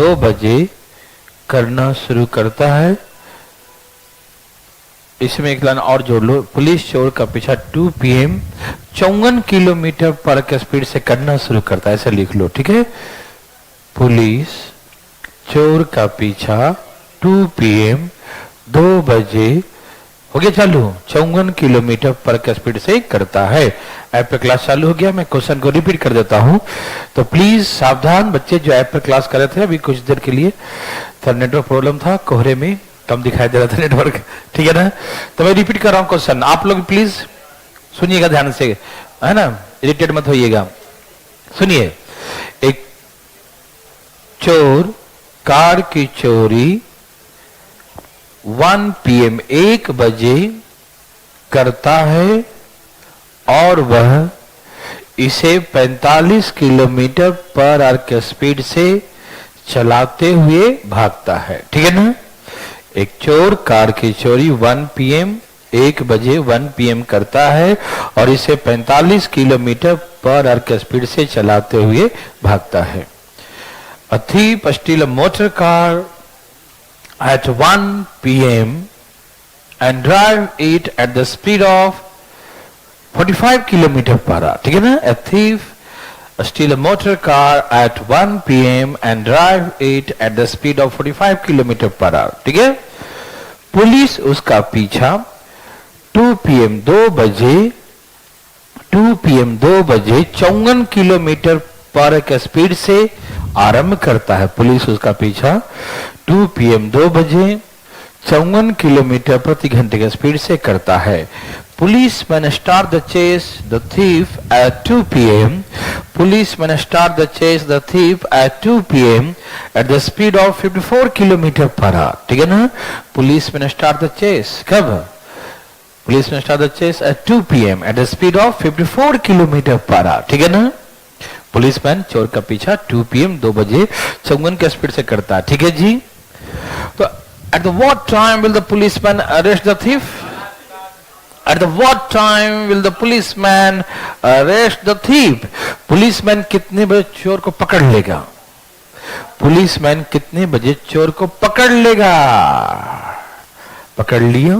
2 बजे करना शुरू करता है। इसमें एक लाइन और जोड़ लो, पुलिस चोर का पीछा 2 PM 54 किलोमीटर पर के स्पीड से करना शुरू करता है, ऐसे लिख लो, ठीक है। पुलिस चोर का पीछा 2 PM 2 बजे हो गया चालू 54 किलोमीटर पर के स्पीड से करता है। ऐप पे क्लास चालू हो गया। मैं क्वेश्चन को रिपीट कर देता हूं, तो प्लीज सावधान बच्चे जो ऐप पे क्लास कर रहे थे अभी कुछ देर के लिए, तो नेटवर्क प्रॉब्लम था, कोहरे में कम दिखाई दे रहा था नेटवर्क, ठीक है ना। तो मैं रिपीट कर रहा हूं क्वेश्चन, आप लोग प्लीज सुनिएगा ध्यान से, है ना, इरिटेट मत होइएगा। सुनिए, एक चोर कार की चोरी 1 PM 1 बजे करता है और वह इसे 45 किलोमीटर पर आवर के स्पीड से चलाते हुए भागता है, ठीक है ना। एक चोर कार की चोरी 1 PM 1 बजे 1 PM करता है और इसे 45 किलोमीटर पर आवर के स्पीड से चलाते हुए भागता है। A thief steals a motor car at 1 PM and drive it at the speed of 45 kilometer per hour, ठीक है ना। A thief steals a motor car at 1 PM and drive it at the speed of 45 kilometer per hour, ठीक है। Police उसका पीछा 2 PM 2 बजे 54 kilometre पर के स्पीड से आरंभ करता है। पुलिस उसका पीछा 2 PM 2 बजे 54 किलोमीटर प्रति घंटे के स्पीड से करता है। Policemen start the chase the thief at 2 PM. Policemen start the chase the thief at 2 PM at the speed of 54 kilometre per hour, ठीक है ना। Policemen start the chase कब? Policemen start the chase at 2 PM at the speed of 54 kilometre per hour, ठीक है ना। Policeman चोर का पीछा 2 PM 2 बजे 54 के स्पीड से करता है, ठीक है जी। तो at the what time will the policeman arrest the thief? At the what time will the policeman arrest the thief? Policeman कितने बजे चोर को पकड़ लेगा? पुलिसमैन कितने बजे चोर को पकड़ लेगा? पकड़ लिया।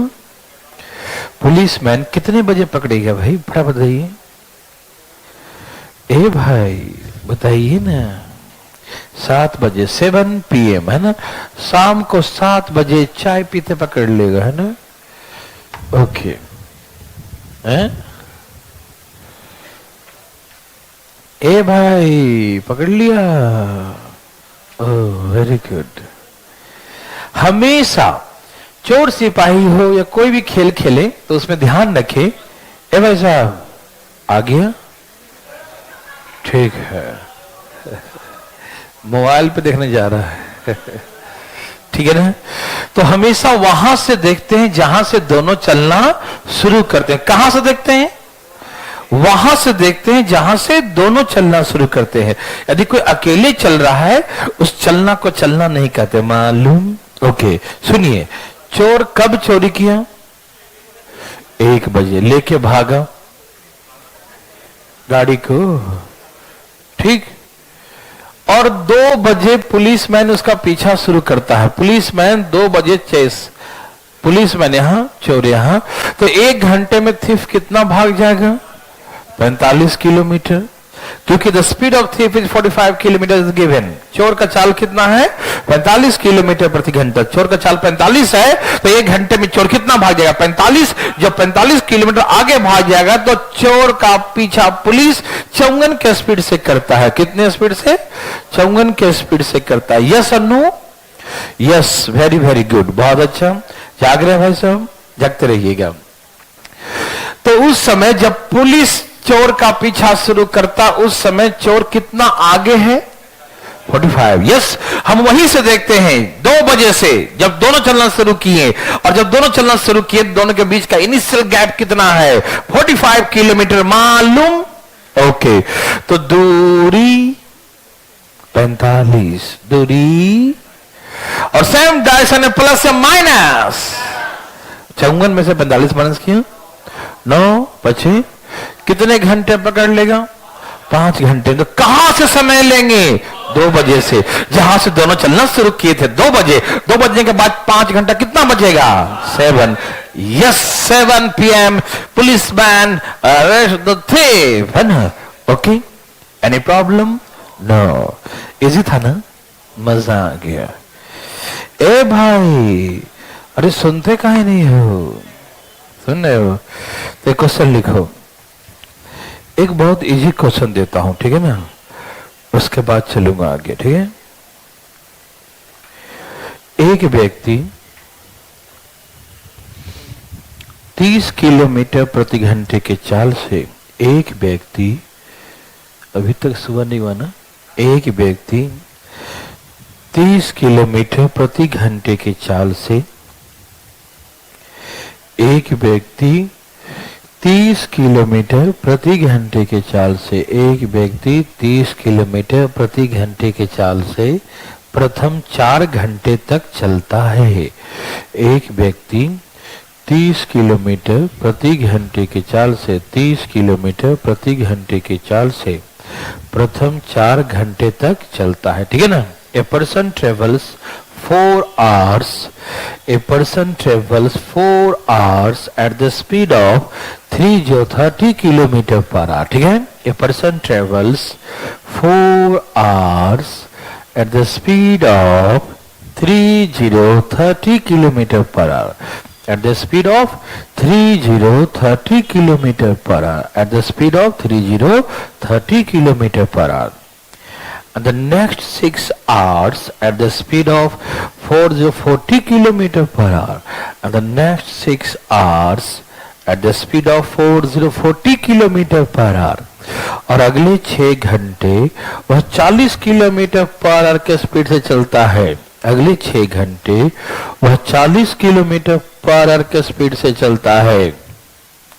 पुलिसमैन कितने बजे पकड़ेगा भाई, बड़ा बताइए। ए भाई बताइए ना, 7 बजे 7 PM है ना, शाम को 7 बजे चाय पीते पकड़ लेगा, है ना। ओके, हैं? ए भाई पकड़ लिया, ओह वेरी गुड। हमेशा चोर सिपाही हो या कोई भी खेल खेले तो उसमें ध्यान रखे, ए भाई साहब आ गया, ठीक है, मोबाइल पे देखने जा रहा है ठीक है ना। तो हमेशा वहां से देखते हैं जहां से दोनों चलना शुरू करते हैं। कहां से देखते हैं? वहां से देखते हैं जहां से दोनों चलना शुरू करते हैं। यदि कोई अकेले चल रहा है उस चलना को चलना नहीं कहते, मालूम। ओके सुनिए, चोर कब चोरी किया? 1 बजे, लेके भागा गाड़ी को, ठीक। और 2 बजे पुलिसमैन उसका पीछा शुरू करता है। पुलिसमैन 2 बजे चेस, पुलिसमैन यहां चोर यहां, तो 1 घंटे में थीफ कितना भाग जाएगा? 45 किलोमीटर, क्योंकि the speed of thief is 45 kilometre is given. चोर का चाल कितना है? 45 किलोमीटर प्रति घंटा। चोर का चाल 45 है, तो 1 घंटे में चोर कितना भाग जाएगा? 45। जब 45 किलोमीटर आगे भाग जाएगा तो चोर का पीछा पुलिस 54 के स्पीड से करता है। कितने स्पीड से? 54 के स्पीड से करता है। यस और no? Yes, very very good, बहुत अच्छा। जाग रहे भाई साहब, जागते रहिएगा। तो उस समय जब पुलिस चोर का पीछा शुरू करता, उस समय चोर कितना आगे है? 45। यस, हम वहीं से देखते हैं 2 बजे से जब दोनों चलना शुरू किए, और जब दोनों चलना शुरू किए दोनों के बीच का इनिशियल गैप कितना है? 45 किलोमीटर, मालूम। ओके, तो दूरी 45, दूरी, और सेम डायरेक्शन है, प्लस या माइनस। 54 में से 45 माइनस किया 9 बचे, कितने घंटे पकड़ लेगा? 5 घंटे। तो कहां से समय लेंगे? 2 बजे से, जहां से दोनों चलना शुरू किए थे 2 बजे, 2 बजने के बाद 5 घंटा कितना बजेगा? 7। Yes, 7 PM policeman arrest the thief, है ना? Okay, any problem? No, easy था ना? मजा आ गया। ए भाई, अरे सुनते काहे नहीं हो? सुन रहे हो? तो क्वेश्चन लिखो। एक बहुत इजी क्वेश्चन देता हूं, ठीक है ना? उसके बाद चलूंगा आगे, ठीक है? एक व्यक्ति 30 किलोमीटर प्रति घंटे के चाल से, एक व्यक्ति, अभी तक सुबह नहीं हुआ ना? एक व्यक्ति 30 किलोमीटर प्रति घंटे के चाल से, एक व्यक्ति 30 किलोमीटर प्रति घंटे के चाल से, एक व्यक्ति 30 किलोमीटर प्रति घंटे के चाल से प्रथम 4 घंटे तक चलता है। एक व्यक्ति 30 किलोमीटर प्रति घंटे के चाल से, 30 किलोमीटर प्रति घंटे के चाल से प्रथम 4 घंटे तक चलता है, ठीक है ना? A person travels 4 hours. A person travels 4 hours at the speed of 30 kilometer per hour. ठीक है? A person travels 4 hours at the speed of 30 kilometer per hour. At the speed of 30 kilometer per hour. At the speed of 30 kilometer per hour. And the next 6 hours at the speed of 40 kilometer per hour. And the next 6 hours at the speed of 40 kilometer per hour. और अगले 6 घंटे वह 40 kilometre per our के speed से चलता है। अगले 6 घंटे वह 40 किलोमीटर पर आवर के स्पीड से चलता है।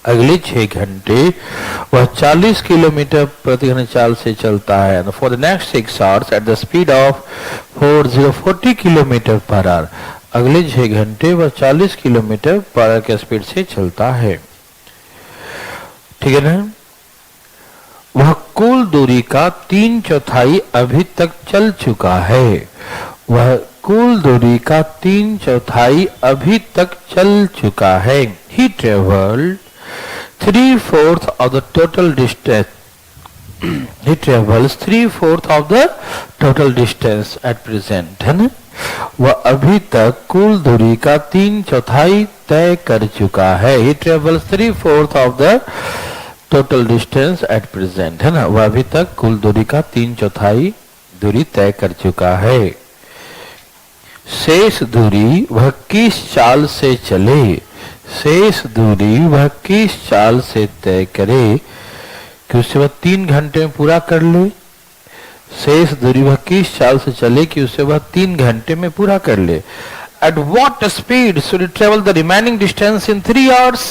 अगले 6 घंटे वह 40 किलोमीटर प्रति घंटे चाल से चलता है। For the next 6 hours at the speed of 40 kilometre per our. अगले 6 घंटे वह 40 किलोमीटर पर आवर के स्पीड से चलता है, ठीक है ना? वह कुल दूरी का 3/4 अभी तक चल चुका है। वह कुल दूरी का 3/4 अभी तक चल चुका है। He traveled 3/4 of the total distance. He travels 3/4 of the total distance at present, है ना? वह अभी तक कुल दूरी का 3/4 तय कर चुका है। He travels 3/4 of the total distance at present, है ना? वह अभी तक कुल दूरी का 3/4 दूरी तय कर चुका है। शेष दूरी वह किस चाल से चले? शेष दूरी वह किस चाल से तय करे कि उससे वह 3 घंटे में पूरा कर ले? शेष दूरी वह किस चाल से चले कि उससे वह 3 घंटे में पूरा कर ले? At what speed should he travel the remaining distance in 3 hours?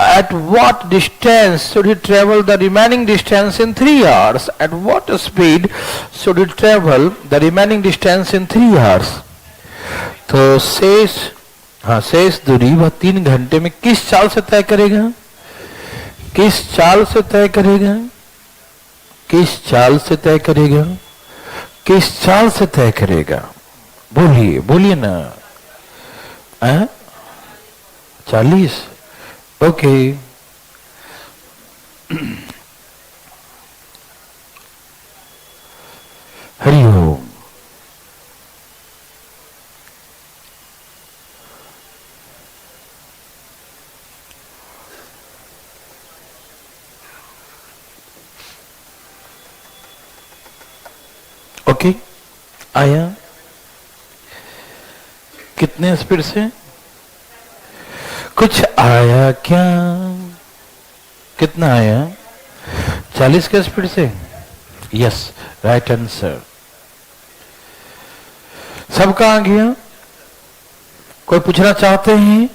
At what distance should he travel the remaining distance in 3 hours? At what speed should he travel the remaining distance in 3 hours? तो शेष दूरी वह 3 घंटे में किस चाल से तय करेगा? किस चाल से तय करेगा? किस चाल से तय करेगा? किस चाल से तय करेगा? बोलिए, बोलिए ना। 40? ओके। हरिओम। ओके, आया? कितने स्पीड से? कुछ आया क्या? कितना आया? 40 के स्पीड से? Yes, right answer. सब कहां गया? कोई पूछना चाहते हैं?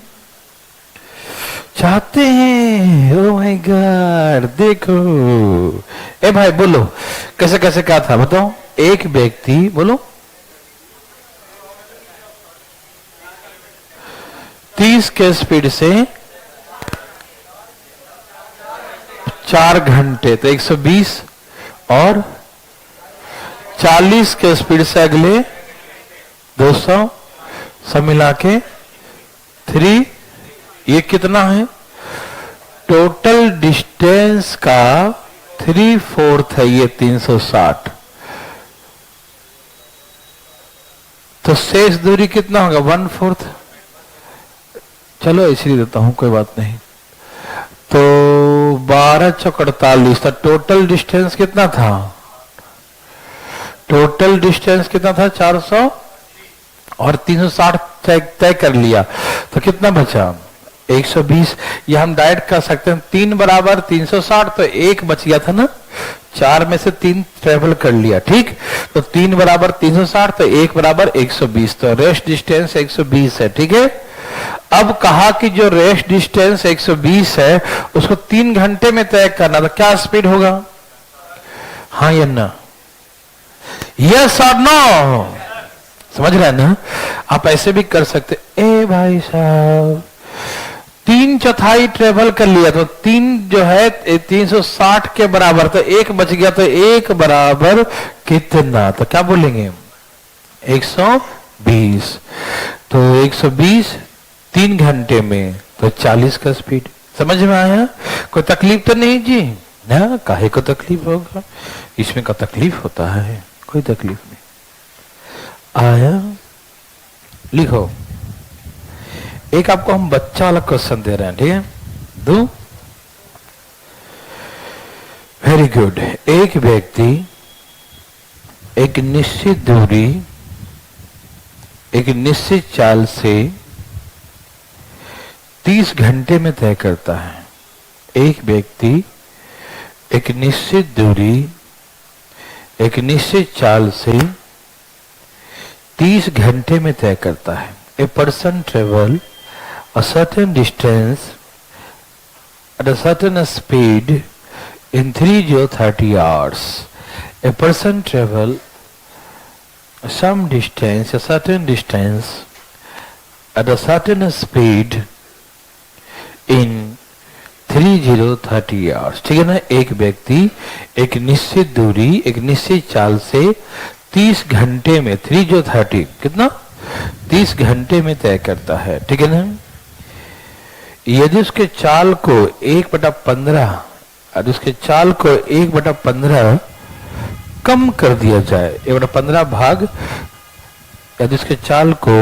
चाहते हैं? ओ माय गॉड, देखो। ए भाई बोलो, कैसे कैसे क्या था बताओ? एक व्यक्ति, बोलो, 30 के स्पीड से 4 घंटे, तो 120 और 40 के स्पीड से अगले 200, सब मिला के 3, ये कितना है? टोटल डिस्टेंस का 3/4 है ये 360। तो शेष दूरी कितना होगा? 1/4। चलो इसलिए देता हूं, कोई बात नहीं। तो 12 चौक 48, तो टोटल डिस्टेंस कितना था? टोटल डिस्टेंस कितना था? 400 और 360 तय कर लिया, तो कितना बचा? 120। ये हम डायरेक्ट कर सकते हैं, 3 बराबर 360, तो 1 बच गया था ना, 4 में से 3 ट्रेवल कर लिया, ठीक। तो 3 बराबर 360, तो 1 बराबर 120, तो रेस्ट डिस्टेंस 120 है, ठीक है। अब कहा कि जो रेस्ट डिस्टेंस 120 है उसको 3 घंटे में तय करना, तो क्या स्पीड होगा? हाँ या ना? यस और नो? समझ रहे हैं ना? आप ऐसे भी कर सकते, ए भाई साहब 3/4 ट्रेवल कर लिया, तो 3 जो है 360 के बराबर, तो 1 बच गया, तो 1 बराबर कितना? तो क्या बोलेंगे? 120। तो 120 3 घंटे में, तो 40 का स्पीड। समझ में आया? कोई तकलीफ तो नहीं जी ना? काहे को तकलीफ होगा? इसमें का तकलीफ होता है? कोई तकलीफ नहीं। आया? लिखो। एक आपको हम बच्चा वाला क्वेश्चन दे रहे हैं, ठीक है? दो। Very good. एक व्यक्ति एक निश्चित दूरी एक निश्चित चाल से 30 घंटे में तय करता है। एक व्यक्ति एक निश्चित दूरी एक निश्चित चाल से 30 घंटे में तय करता है। A person travel a certain distance at a certain speed in 30 hours. A person travel some distance, a certain distance at a certain speed in 30 hours. ठीक है ना? एक व्यक्ति एक निश्चित दूरी एक निश्चित चाल से 30 घंटे में 30 कितना? 30 घंटे में तय करता है, ठीक है ना? यदि उसके चाल को 1/15 और उसके चाल को 1/15 कम कर दिया जाए, 1/15 भाग, यदि उसके चाल को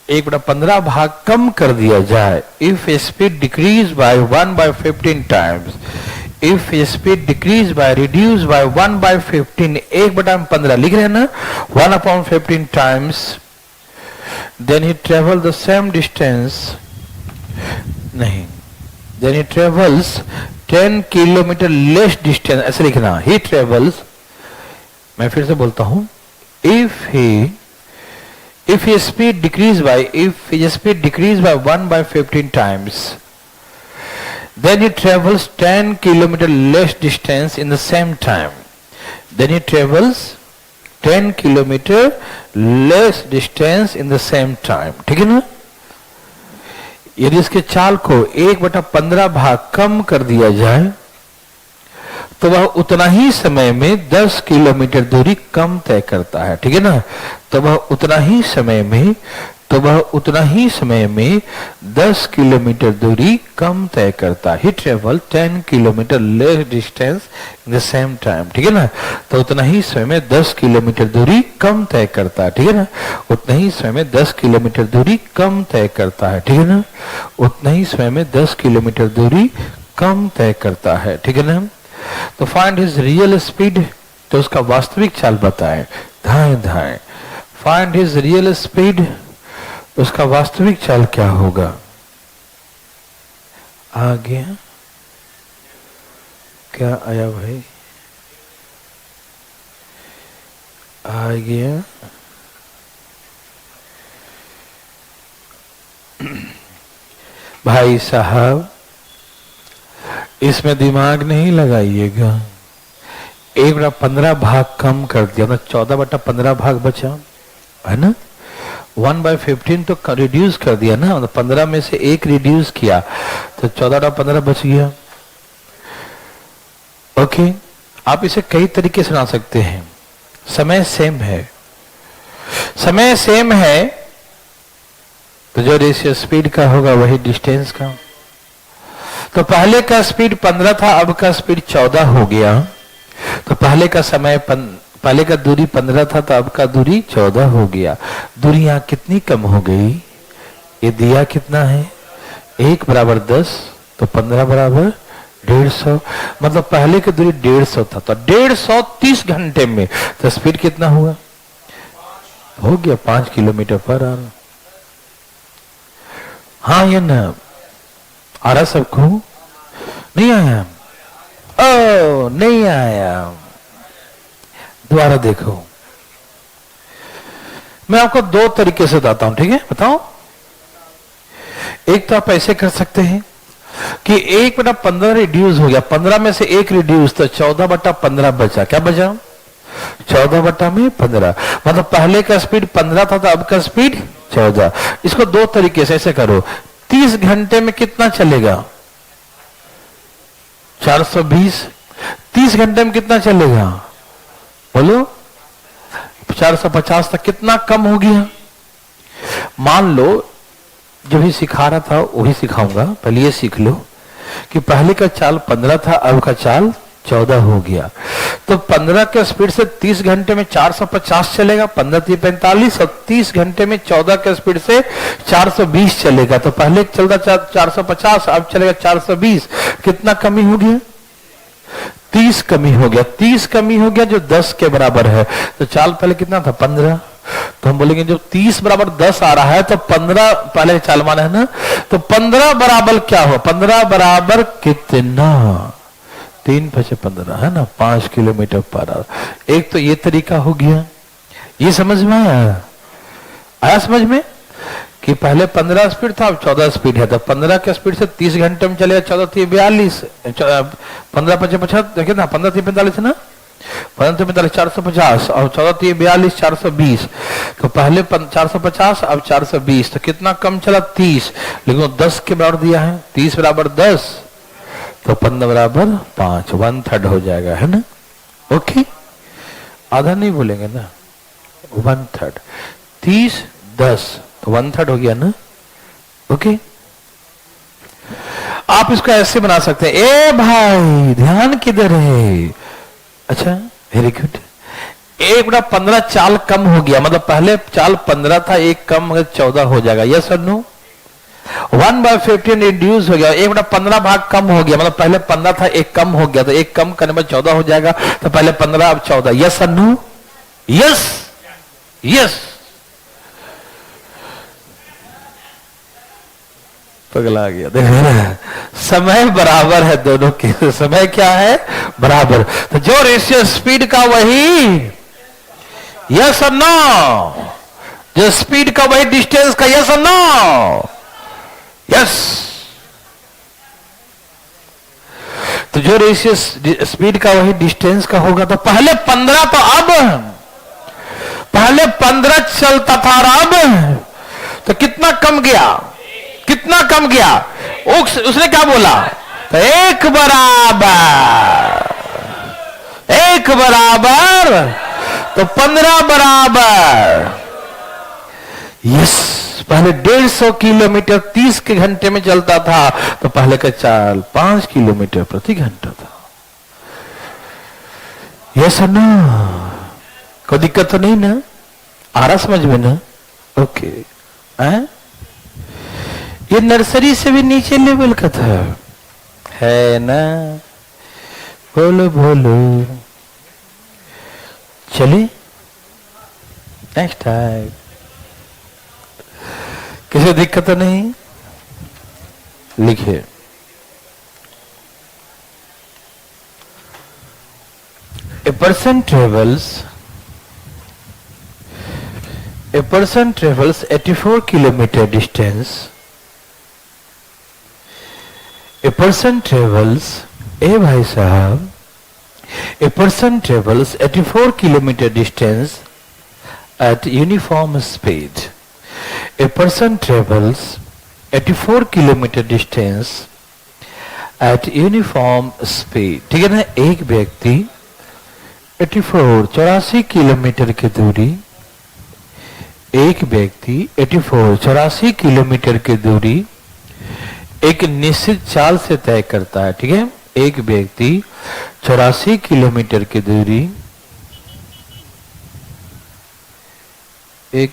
1/15 भाग कम कर दिया जाए, if speed decrease by 1/15 times, if speed decrease by reduce by 1/15, 1/15 लिख रहे हैं ना, 1/15 times, then he travel the same distance, नहीं, then he travels 10 kilometre less distance, ऐसे लिखना, he travels, मैं फिर से बोलता हूं, if his speed decrease by 1/15 times, then he travels 10 kilometer less distance in the same time, then he travels 10 kilometer less distance in the same time, ठीक है ना? यदि इसके चाल को 1/15 भाग कम कर दिया जाए तो वह उतना ही समय में 10 किलोमीटर दूरी कम तय करता है, ठीक है ना? तो वह उतना ही समय में 10 किलोमीटर दूरी कम तय करता है। He travel 10 kilometre less distance in the same time, ठीक है ना? तो उतना ही समय में 10 किलोमीटर दूरी कम तय करता है, ठीक है ना? उतना ही समय में 10 किलोमीटर दूरी कम तय करता है, ठीक है ना? उतना ही समय में 10 किलोमीटर दूरी कम तय करता है, ठीक है ना? तो फाइंड हिज रियल स्पीड, तो उसका वास्तविक चाल बताए, धाएं धाएं। फाइंड हिज रियल स्पीड, उसका वास्तविक चाल क्या होगा? आ गया? क्या आया भाई? आ गया? भाई साहब इसमें दिमाग नहीं लगाइएगा। 1/15 भाग कम कर दिया, मतलब 14/15 भाग बचा, है ना? 1/15 तो रिड्यूस कर दिया ना, मतलब 15 में से 1 रिड्यूस किया तो 14/15 बच गया। ओके, आप इसे कई तरीके से बना सकते हैं। समय सेम है, समय सेम है तो जो रेशियो स्पीड का होगा वही डिस्टेंस का। तो पहले का स्पीड 15 था, अब का स्पीड 14 हो गया। तो पहले का समय पहले का दूरी 15 था, तो अब का दूरी 14 हो गया। दूरी यहां कितनी कम हो गई? ये दिया कितना है? 1 बराबर 10, तो 15 बराबर 150। मतलब पहले की दूरी 150 था, तो 150 30 घंटे में, तो स्पीड कितना हुआ? हो गया 5 किलोमीटर पर आवर। हाँ ये ना आ रहा सबको? नहीं आया? ओ नहीं आया, दोबारा देखो। मैं आपको 2 तरीके से बताता हूं, ठीक है? बताओ। एक तो आप ऐसे कर सकते हैं कि 1/15 रिड्यूस हो गया, 15 में से 1 रिड्यूस, तो 14/15 बचा। क्या बचा? 14/15। मतलब पहले का स्पीड 15 था, तो अब का स्पीड 14। इसको 2 तरीके से ऐसे करो। 30 घंटे में कितना चलेगा? 420। 30 घंटे में कितना चलेगा? बोलो। 450 तक। कितना कम हो गया? मान लो जो भी सिखा रहा था वही सिखाऊंगा, पहले ये सीख लो कि पहले का चाल 15 था, अब का चाल 14 हो गया। तो 15 के स्पीड से 30 घंटे में 450 चलेगा, 15 3 45, और 30 घंटे में 14 के स्पीड से 420 चलेगा। तो पहले चलता 450, अब चलेगा 420। कितना कमी हो गया? 30 कमी हो गया। 30 कमी हो गया जो 10 के बराबर है। तो चाल पहले कितना था? 15। तो हम बोलेंगे जब 30 बराबर 10 आ रहा है तो 15 पहले चाल माना है ना, तो 15 बराबर क्या हो? 15 बराबर कितना? 3 × 15 है ना, 5 किलोमीटर पर आवर। एक तो ये तरीका हो गया। ये समझ में आया? आया समझ में कि पहले 15 स्पीड था, अब 14 स्पीड है। तो 15 के स्पीड से 30 घंटे में चलेगा, 14 3 42, 15 × 50 कितना? 15 3 45 है ना, 15 3 45 450, और 14 3 42 420। तो पहले 450, अब 420। तो कितना कम चला? 30। लेकिन 10 के बराबर दिया है। 30 बराबर 10, तो 15 बराबर 5, 1/3 हो जाएगा, है ना? ओके, आधा नहीं बोलेंगे ना, 1/3। 30 10 तो 1/3 हो गया ना? ओके। आप इसको ऐसे बना सकते हैं। ए भाई ध्यान किधर है? अच्छा वेरी गुड। 1/15 चाल कम हो गया, मतलब पहले चाल 15 था, 1 कम 14 हो जाएगा। यस और नो? 1/15 रिड्यूस हो गया, 1/15 भाग कम हो गया, मतलब पहले 15 था, 1 कम हो गया, तो 1 कम करने में 14 हो जाएगा। तो पहले 15 अब 14। यस और नो? Yes yes. पगला गया। देखो समय बराबर है दोनों के। समय क्या है? बराबर। तो जो रेशियो स्पीड का वही यस और नो, जो स्पीड का वही डिस्टेंस का यस और नो? यस। तो जो रेशियो स्पीड का वही डिस्टेंस का होगा। तो पहले 15, तो अब पहले 15 चलता था, और अब तो कितना कम गया? कितना कम गया? उसने क्या बोला? तो 1 बराबर 1 बराबर, तो 15 बराबर। यस। पहले 150 किलोमीटर 30 के घंटे में चलता था, तो पहले का चाल 5 किलोमीटर प्रति घंटा था। यस और नो? कोई दिक्कत तो नहीं ना? आ रहा समझ में ना? ओके। ये नर्सरी से भी नीचे लेवल का था, है ना? बोलो बोलो। चलिए नेक्स्ट टाइम। किसी दिक्कत तो नहीं? लिखिए। A person travels 84 kilometer distance. A person travels, ए भाई साहब, a person travels 84 kilometer distance at uniform speed. A person travels 84 kilometer distance at uniform speed. ठीक है ना? एक व्यक्ति 84 किलोमीटर की दूरी एक व्यक्ति 84 किलोमीटर की दूरी एक निश्चित चाल से तय करता है। ठीक है, एक व्यक्ति 84 किलोमीटर की दूरी एक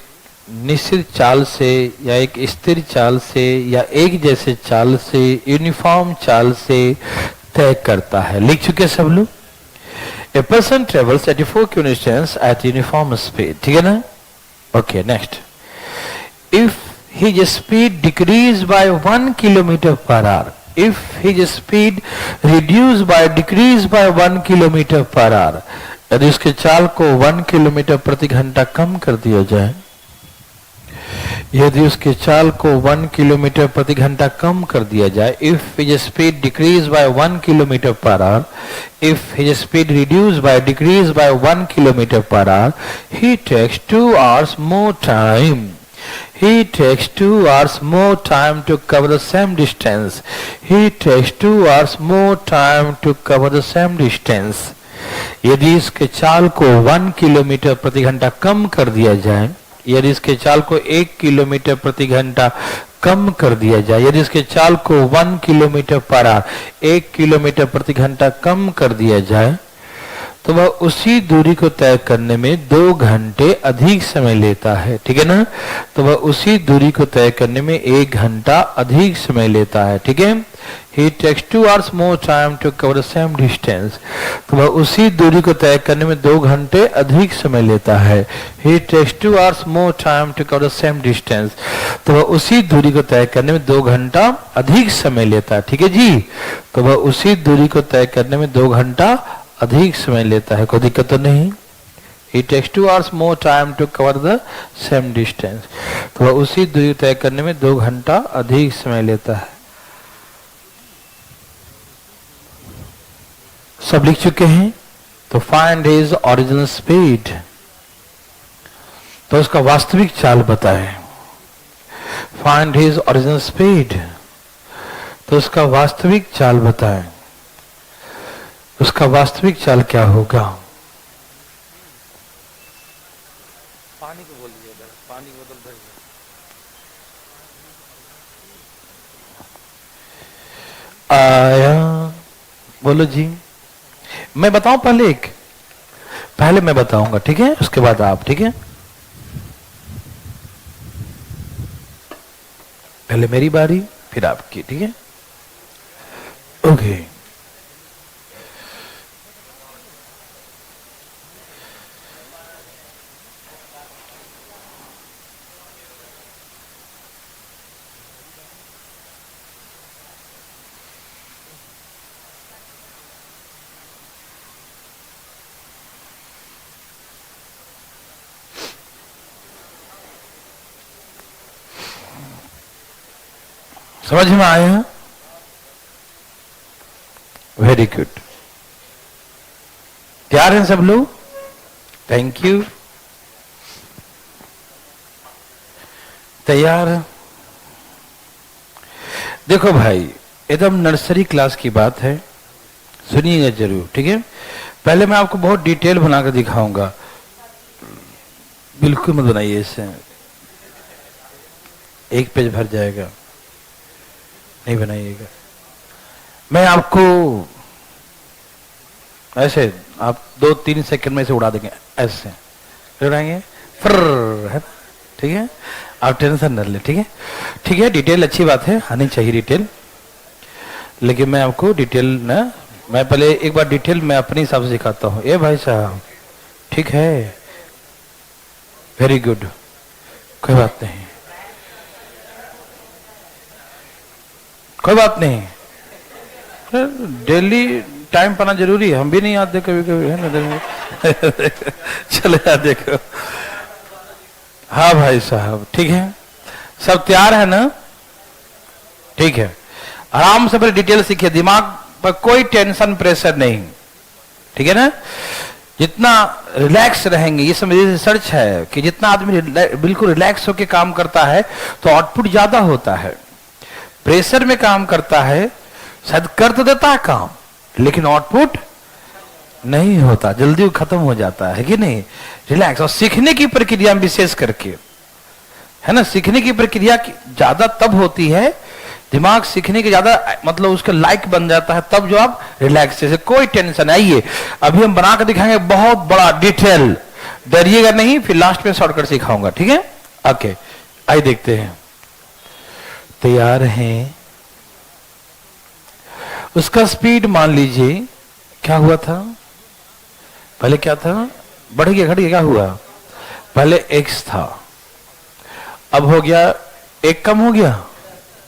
निश्चित चाल से या एक स्थिर चाल से या एक जैसे चाल से यूनिफॉर्म चाल से तय करता है। लिख चुके सब लोग? A person travels 84 kilometre eight uniform speed. ठीक है ना? Okay, next. If his speed decreased by 1 kilometer per hour, if his speed reduced by decreased by 1 kilometer per hour, यदि उसके चाल को 1 किलोमीटर प्रति घंटा कम कर दिया जाए, यदि उसके चाल को 1 किलोमीटर प्रति घंटा कम कर दिया जाए, if his speed decreased by 1 kilometer per hour, if his speed reduced by decreased by 1 kilometer per hour, he takes 2 hours more time. He takes 2 hours more time to cover the same distance. He takes 2 hours more time to cover the same distance. यदि इसके चाल को 1 kilometre प्रति घंटा कम कर दिया जाए, यदि इसके चाल को 1 किलोमीटर प्रति घंटा कम कर दिया जाए, यदि इसके चाल को 1 किलोमीटर पर आवर 1 किलोमीटर प्रति घंटा कम कर दिया जाए, तो वह उसी दूरी को तय करने में 2 घंटे अधिक समय लेता है। ठीक है ना? तो वह उसी दूरी को तय करने में 1 घंटा अधिक समय लेता है। ठीक है? He takes 2 hours more time to cover the same distance. तो वह उसी दूरी को तय करने में 2 घंटे अधिक समय लेता है। He takes 2 hours more time to cover the same distance. तो वह उसी दूरी को तय करने में 2 घंटा अधिक समय लेता है। ठीक है जी? तो वह उसी दूरी को तय करने में 2 घंटा अधिक समय लेता है। कोई दिक्कत तो नहीं? He takes 2 hours more time to cover the same distance. तो वह उसी दूरी तय करने में 2 घंटा अधिक समय लेता है। सब लिख चुके हैं? तो फाइंड हिज ओरिजिनल स्पीड, तो उसका वास्तविक चाल बताएं। फाइंड हिज ओरिजिनल स्पीड, तो उसका वास्तविक चाल बताएं। उसका वास्तविक चाल क्या होगा? पानी को बोलिए, पानी की बोतल भर आया। बोलो जी। मैं बताऊं पहले मैं बताऊंगा, ठीक है? उसके बाद आप, ठीक है? पहले मेरी बारी, फिर आपकी, ठीक है? ओके। समझ में आया? Very good. तैयार हैं सब लोग? Thank you. तैयार? देखो भाई, एकदम नर्सरी क्लास की बात है, सुनिएगा जरूर, ठीक है? पहले मैं आपको बहुत डिटेल बनाकर दिखाऊंगा, बिल्कुल मत बनाइए, इससे 1 पेज भर जाएगा, नहीं बनाइएगा। मैं आपको ऐसे, आप 2-3 सेकंड में से उड़ा देंगे, ऐसे उड़ाएंगे, है, ठीक है? आप टेंशन न ले, ठीक है? ठीक है, डिटेल अच्छी बात है, आनी चाहिए डिटेल, लेकिन मैं आपको डिटेल ना, मैं पहले एक बार डिटेल मैं अपने हिसाब से सिखाता हूँ। ए भाई साहब, ठीक है, वेरी गुड, कोई बात नहीं, कोई बात नहीं, डेली टाइम पाना जरूरी है, हम भी नहीं आते कभी कभी, है ना? चले यार, देखो। हाँ भाई साहब, ठीक है, सब तैयार है ना? ठीक है, आराम से पहले डिटेल सीखिए, दिमाग पर कोई टेंशन प्रेशर नहीं, ठीक है ना? जितना रिलैक्स रहेंगे, ये सब रिसर्च है कि जितना आदमी बिल्कुल रिलैक्स होकर काम करता है तो आउटपुट ज्यादा होता है। प्रेशर में काम करता है, शायद कर तो देता है काम, लेकिन आउटपुट नहीं होता, जल्दी वो खत्म हो जाता है कि नहीं। रिलैक्स। और सीखने की प्रक्रिया में विशेष करके, है ना, सीखने की प्रक्रिया ज्यादा तब होती है, दिमाग सीखने के ज्यादा मतलब उसका लाइक बन जाता है तब जो आप रिलैक्स, जैसे कोई टेंशन। आइए अभी हम बना कर दिखाएंगे बहुत बड़ा डिटेल, डरिएगा नहीं, फिर लास्ट में शॉर्टकट सिखाऊंगा, ठीक है। ओके, आइए देखते हैं। तैयार हैं। उसका स्पीड मान लीजिए क्या हुआ था, पहले क्या था, बढ़ गया घट गया, क्या हुआ, पहले x था, अब हो गया एक कम हो गया,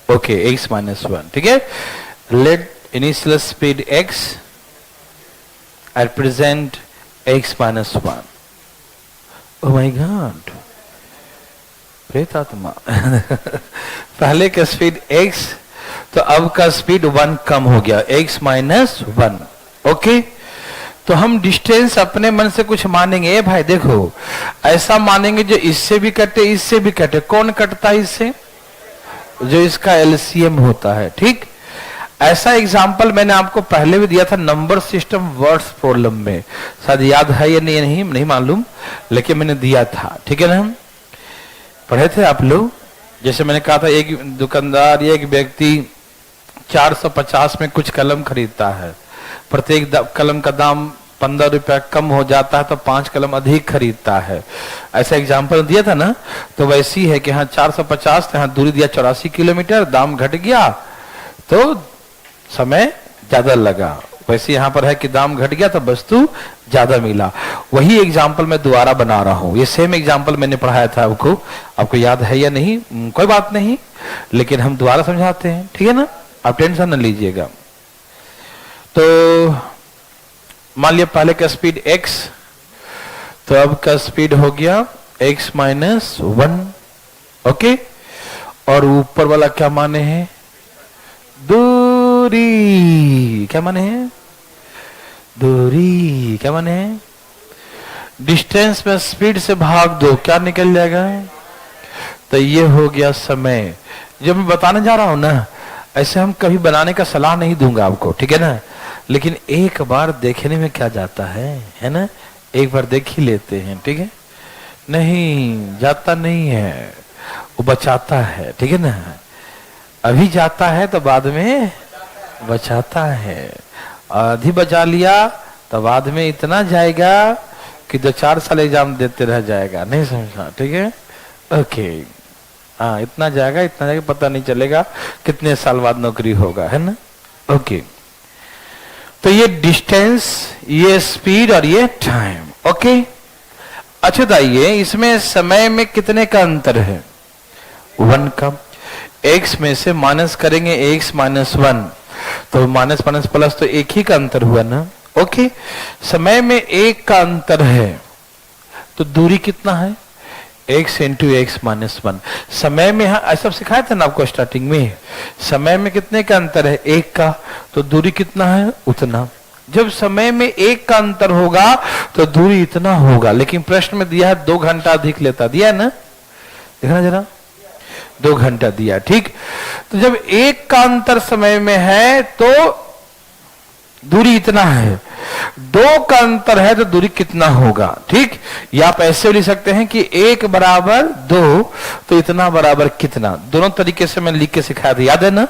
ओके, x -1, ठीक है। Let initial speed x at present x -1। Oh my God, प्रेतात्मा पहले का स्पीड x, तो अब का स्पीड 1 कम हो गया, x -1, ओके। तो हम डिस्टेंस अपने मन से कुछ मानेंगे, भाई देखो ऐसा मानेंगे जो इससे भी कटे इससे भी कटे। कौन कटता है इससे, जो इसका एलसीएम होता है, ठीक। ऐसा एग्जाम्पल मैंने आपको पहले भी दिया था नंबर सिस्टम वर्ड्स प्रॉब्लम में, शायद याद है या नहीं मालूम, लेकिन मैंने दिया था, ठीक है ना, हम पढ़े थे आप लोग। जैसे मैंने कहा था एक दुकानदार या एक व्यक्ति 450 में कुछ कलम खरीदता है, प्रत्येक कलम का दाम 15 रुपया कम हो जाता है तो 5 कलम अधिक खरीदता है। ऐसा एग्जाम्पल दिया था ना। तो वैसी है कि हाँ 450, यहाँ दूरी दिया 84 किलोमीटर, दाम घट गया तो समय ज्यादा लगा। वैसे यहाँ पर है कि दाम घट गया तो वस्तु ज्यादा मिला। वही एग्जाम्पल मैं दोबारा बना रहा हूँ, ये सेम एग्जाम्पल मैंने पढ़ाया था आपको याद है या नहीं कोई बात नहीं, लेकिन हम दोबारा समझाते हैं, ठीक है ना, आप टेंशन न लीजिएगा। तो मान लिया पहले का स्पीड x, तो अब का स्पीड हो गया x -1, ओके। और ऊपर वाला क्या माने हैं, दूरी, क्या माने हैं, दूरी, क्या माने हैं, डिस्टेंस में स्पीड से भाग दो, क्या निकल जाएगा, तो ये हो गया समय। जो मैं बताने जा रहा हूं ना, ऐसे हम कभी बनाने का सलाह नहीं दूंगा आपको, ठीक है ना, लेकिन एक बार देखने में क्या जाता है ना, एक बार देख ही लेते हैं, ठीक है। नहीं जाता नहीं है, वो बचाता है, ठीक है ना। अभी जाता है तो बाद में बचाता है, आधी बचा लिया तो बाद में इतना जाएगा कि 2-4 साल एग्जाम देते रह जाएगा, नहीं समझा, ठीक है, ओके। हाँ इतना जाएगा पता नहीं चलेगा कितने साल बाद नौकरी होगा, है ना, ओके। तो ये डिस्टेंस, ये स्पीड और ये टाइम, ओके। अच्छा बताइए इसमें समय में कितने का अंतर है, 1 का। x में से माइनस करेंगे x -1, तो माइनस माइनस प्लस तो एक ही का अंतर हुआ ना, ओके। समय में 1 का अंतर है तो दूरी कितना है, x इंटू x -1। समय में ऐसा सिखाया था ना आपको स्टार्टिंग में, समय में कितने का अंतर है, 1 का, तो दूरी कितना है, उतना। जब समय में 1 का अंतर होगा तो दूरी इतना होगा, लेकिन प्रश्न में दिया है 2 घंटा अधिक लेता, दिया है ना, देखना जरा, 2 घंटा दिया, ठीक। तो जब 1 का अंतर समय में है तो दूरी इतना है, 2 का अंतर है तो दूरी कितना होगा, ठीक। या आप ऐसे लिख सकते हैं कि 1 बराबर 2 तो इतना बराबर कितना, दोनों तरीके से मैंने लिख के सिखाया था, याद है ना।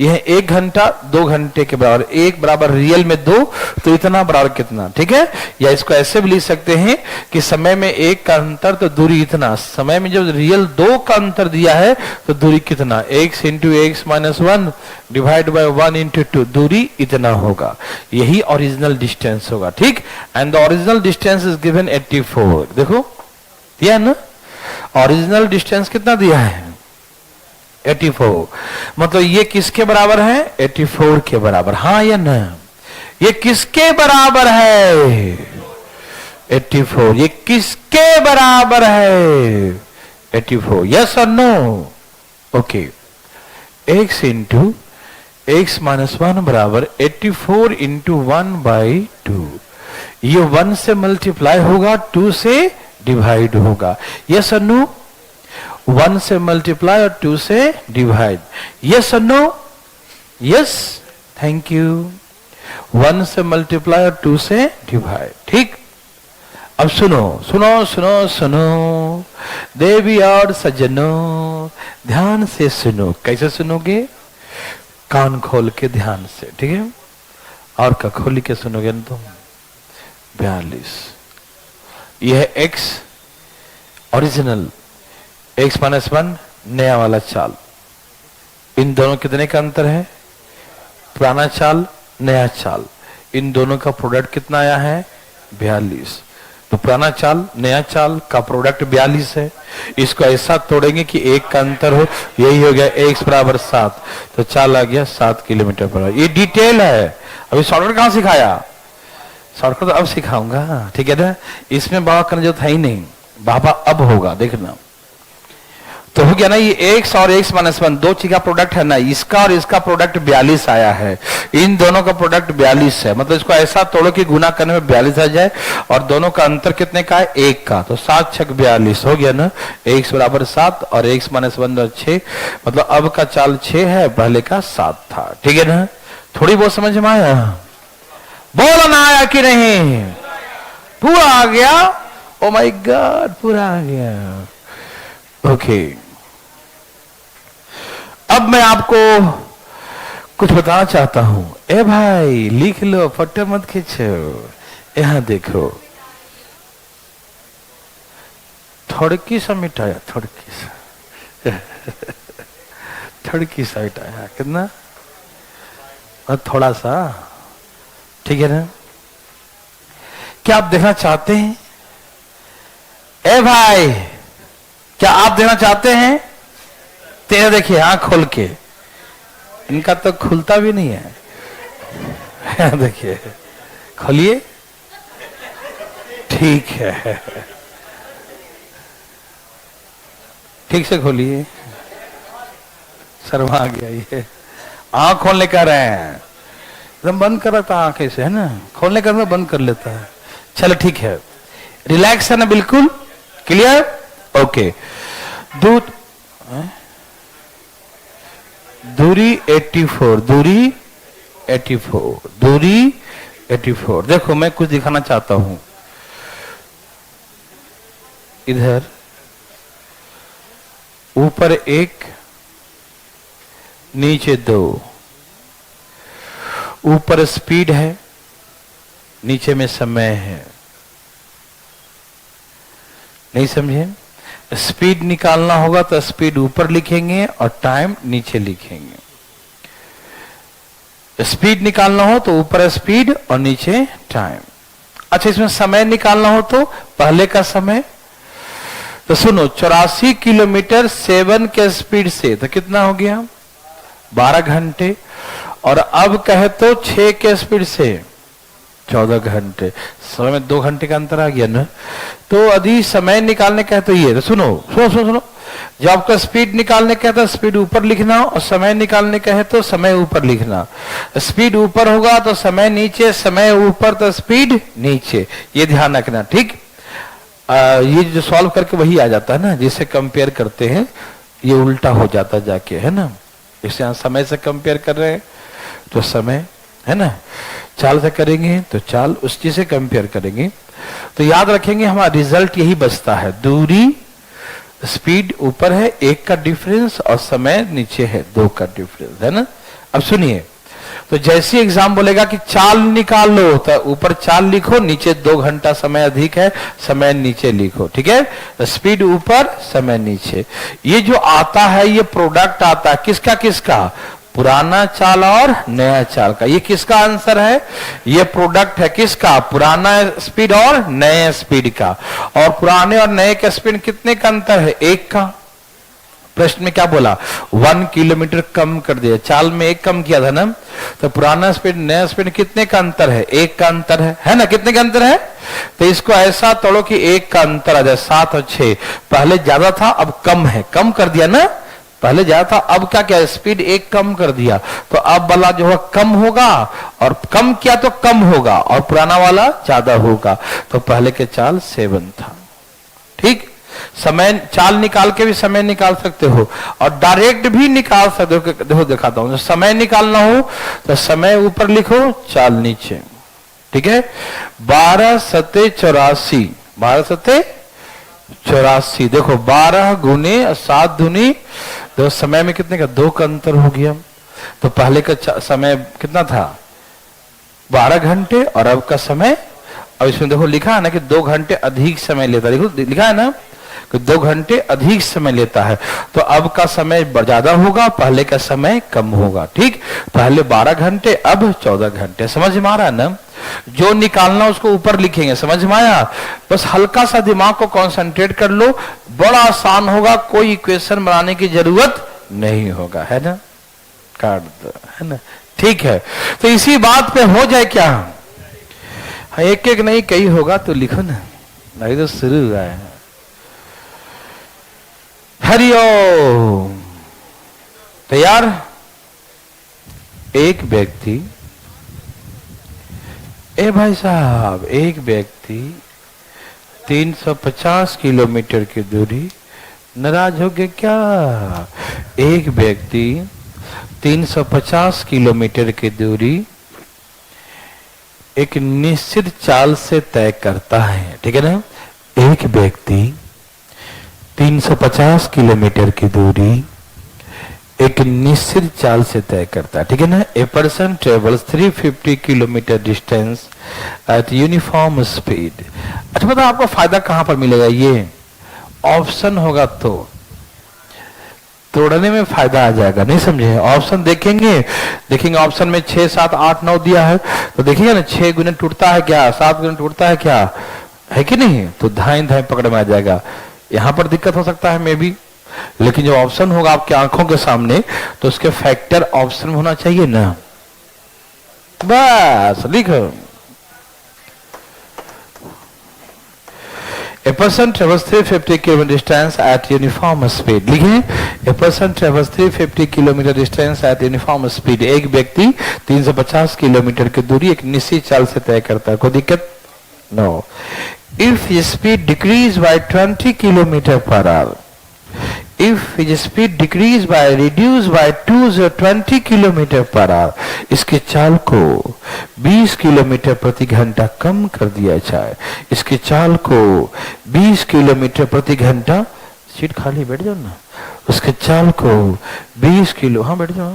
यह 1 घंटा 2 घंटे के बराबर, 1 बराबर रियल में 2 तो इतना बराबर कितना, ठीक है। या इसको ऐसे भी लिख सकते हैं कि समय में 1 का अंतर तो दूरी इतना, समय में जब रियल 2 का अंतर दिया है तो दूरी कितना, x into x -1 divide by 1 into 2, दूरी इतना होगा, यही ओरिजिनल डिस्टेंस होगा, ठीक। And the original distance is given 84, देखो दिया ना, ओरिजिनल डिस्टेंस कितना दिया है, 84। मतलब ये किसके बराबर है, 84 के बराबर, हाँ या ना, ये किसके बराबर है, 84, ये किसके बराबर है, 84, यस और no, okay. x into x -1 बराबर 84 इंटू 1/2, ये 1 से मल्टीप्लाई होगा, 2 से डिवाइड होगा, यस और नो, 1 से मल्टीप्लाई और 2 से डिवाइड, यस और नो, यस, थैंक यू। 1 से मल्टीप्लाई और 2 से डिवाइड। ठीक, अब सुनो सुनो सुनो सुनो देवी और सज्जनों, ध्यान से सुनो। कैसे सुनोगे? कान खोल के ध्यान से, ठीक है? और का खोली के सुनोगे ना तुम। 42 यह x ओरिजिनल, x माइनस 1 नया वाला चाल। इन दोनों कितने का अंतर है? पुराना चाल नया चाल, इन दोनों का प्रोडक्ट कितना आया है? 42। तो पुराना चाल नया चाल का प्रोडक्ट 42 है। इसको ऐसा तोड़ेंगे कि एक का अंतर हो, यही हो गया x बराबर 7, तो चाल आ गया 7 किलोमीटर पर। ये डिटेल है, अभी शॉर्टकट कहां सिखाया? शॉर्टकट अब सिखाऊंगा, ठीक है ना? इसमें बाबा करने जो था ही नहीं, बाबा अब होगा, देखना। तो हो गया ना, ये x और x माइनस 1 दो चीज का प्रोडक्ट है ना, इसका और इसका प्रोडक्ट 42 आया है। इन दोनों का प्रोडक्ट 42 है, मतलब इसको ऐसा तोड़ो कि गुना करने में 42 आ जाए, और दोनों का अंतर कितने का है? 1 का। तो 7 छक 42 हो गया ना, x बराबर 7 और x माइनस 1 6, मतलब अब का चाल 6 है, पहले का 7 था। ठीक है ना? थोड़ी बहुत समझ में आया? बोलो ना, आया कि नहीं? पूरा आ गया? ओ माय गॉड, पूरा आ गया। ओके, अब मैं आपको कुछ बताना चाहता हूं। ए भाई लिख लो, फोटो मत खींचो। यहां देखो, थोड़की सा मिटाया, थोड़की सा थोड़की सा मिटाया, कितना? और थोड़ा सा, ठीक है ना? क्या आप देखना चाहते हैं? ए भाई, क्या आप देखना चाहते हैं? तेरे देखिए आंख खोल के, इनका तो खुलता भी नहीं है। देखिए, खोलिए, ठीक है, ठीक से खोलिए। शर्मा गया ये, आंख खोलने का रहे हैं, एकदम बंद कर रहा था आंखें से, है ना? खोलने का बंद कर लेता है। चलो ठीक है, रिलैक्स है ना, बिल्कुल क्लियर? ओके, दूध दूरी 84, दूरी 84, दूरी 84। देखो मैं कुछ दिखाना चाहता हूं। इधर ऊपर 1, नीचे 2, ऊपर स्पीड है, नीचे में समय है। नहीं समझे? स्पीड निकालना होगा तो स्पीड ऊपर लिखेंगे और टाइम नीचे लिखेंगे। स्पीड निकालना हो तो ऊपर स्पीड और नीचे टाइम। अच्छा, इसमें समय निकालना हो तो पहले का समय, तो सुनो, 84 किलोमीटर 7 के स्पीड से, तो कितना हो गया? 12 घंटे। और अब कहे तो 6 के स्पीड से 14 घंटे। समय में 2 घंटे का अंतर आ गया ना। तो यदि समय निकालने कहे तो ये, तो सुनो सुनो सुनो सुनो, जब आपका स्पीड निकालने कहे तो स्पीड ऊपर लिखना, और समय निकालने कहे तो समय ऊपर लिखना। स्पीड ऊपर होगा तो समय नीचे, समय ऊपर तो स्पीड नीचे, ये ध्यान रखना। ठीक, ये जो सॉल्व करके वही आ जाता है ना, जिसे कंपेयर करते हैं, ये उल्टा हो जाता जाके, है ना? इसे यहां समय से कंपेयर कर रहे हैं तो समय, है ना? चाल से करेंगे तो चाल, उस चीज से कंपेयर करेंगे तो याद रखेंगे हमारा रिजल्ट यही बचता है। दूरी, स्पीड ऊपर है 1 का डिफरेंस, और समय नीचे है 2 का डिफरेंस, है ना? अब सुनिए, तो जैसे एग्जाम बोलेगा कि चाल निकाल लो, तो ऊपर चाल लिखो, नीचे 2 घंटा समय अधिक है, समय नीचे लिखो। ठीक है? स्पीड ऊपर, समय नीचे। ये जो आता है, ये प्रोडक्ट आता है किसका किसका? पुराना चाल और नया चाल का। ये किसका आंसर है? ये प्रोडक्ट है किसका? पुराना स्पीड और नए स्पीड का। और पुराने और नए के स्पीड कितने का अंतर है? 1 का। प्रश्न में क्या बोला? 1 किलोमीटर कम कर दिया, चाल में 1 कम किया था ना। तो पुराना स्पीड नया स्पीड कितने का अंतर है? 1 का अंतर है ना? कितने का अंतर है? तो इसको ऐसा तोड़ो कि 1 का अंतर आ जाए। 7 और 6, पहले ज्यादा था अब कम है, कम कर दिया ना। पहले ज्यादा था, अब क्या किया? स्पीड 1 कम कर दिया, तो अब वाला जो है कम होगा, और कम किया तो कम होगा, और पुराना वाला ज्यादा होगा। तो पहले के चाल 7 था। ठीक, समय चाल निकाल के भी समय निकाल सकते हो और डायरेक्ट भी निकाल सकते हो। देखो दिखाता हूं, समय निकालना हो तो समय ऊपर लिखो, चाल नीचे। ठीक है, 12 सते 84, 12 सते 84। देखो 12 गुने 7 दूनी, तो समय में कितने का 2 का अंतर हो गया। तो पहले का समय कितना था 12 घंटे और अब का समय, अब इसमें देखो लिखा है ना कि 2 घंटे अधिक समय लेता है। देखो लिखा है ना कि 2 घंटे अधिक समय लेता है, तो अब का समय ज्यादा होगा, पहले का समय कम होगा। ठीक, पहले 12 घंटे अब 14 घंटे। समझ में आ रहा है ना? जो निकालना उसको ऊपर लिखेंगे। समझ में आया? बस हल्का सा दिमाग को कंसंट्रेट कर लो, बड़ा आसान होगा, कोई इक्वेशन बनाने की जरूरत नहीं होगा, है ना? काट दो, है ना? ठीक है, तो इसी बात पे हो जाए क्या? एक एक नहीं कई होगा तो लिखो ना, नहीं तो शुरू हुआ है। हरिओम। तैयार? एक व्यक्ति, ए भाई साहब, एक व्यक्ति 350 किलोमीटर की दूरी, नाराज हो गए क्या? एक व्यक्ति 350 किलोमीटर की दूरी एक निश्चित चाल से तय करता है। ठीक है ना? एक व्यक्ति 350 किलोमीटर की दूरी एक निश्चित चाल से तय करता है। ठीक है ना? A person travels 350 kilometre distance eight uniform speed. अच्छा बताओ आपको फायदा कहां पर मिलेगा? ये ऑप्शन होगा तो तोड़ने में फायदा आ जाएगा। नहीं समझे? ऑप्शन देखेंगे, देखेंगे ऑप्शन में 6 7 8 9 दिया है, तो देखिएगा ना 6 गुने टूटता है क्या, 7 गुने टूटता है क्या, है कि नहीं? तो धाई धाई पकड़ में आ जाएगा। यहां पर दिक्कत हो सकता है मे भी, लेकिन जब ऑप्शन होगा आपके आंखों के सामने तो उसके फैक्टर ऑप्शन में होना चाहिए ना। बस लिखो, A person travels 350 km distance at uniform speed. लिखे, A person travels 350 km distance at uniform speed. एक व्यक्ति 350 किलोमीटर की दूरी एक निश्चित चाल से तय करता है। कोई दिक्कत? No. If his speed decrease by 20 km per hour, if his speed decrease by reduce by 20 km per hour, इसकी चाल को 20 किलोमीटर प्रति घंटा कम कर दिया जाए, इसकी चाल को 20 किलोमीटर प्रति घंटा, सीट खाली बैठ जाओ ना, उसके चाल को 20 किलो, हाँ बैठ जाओ,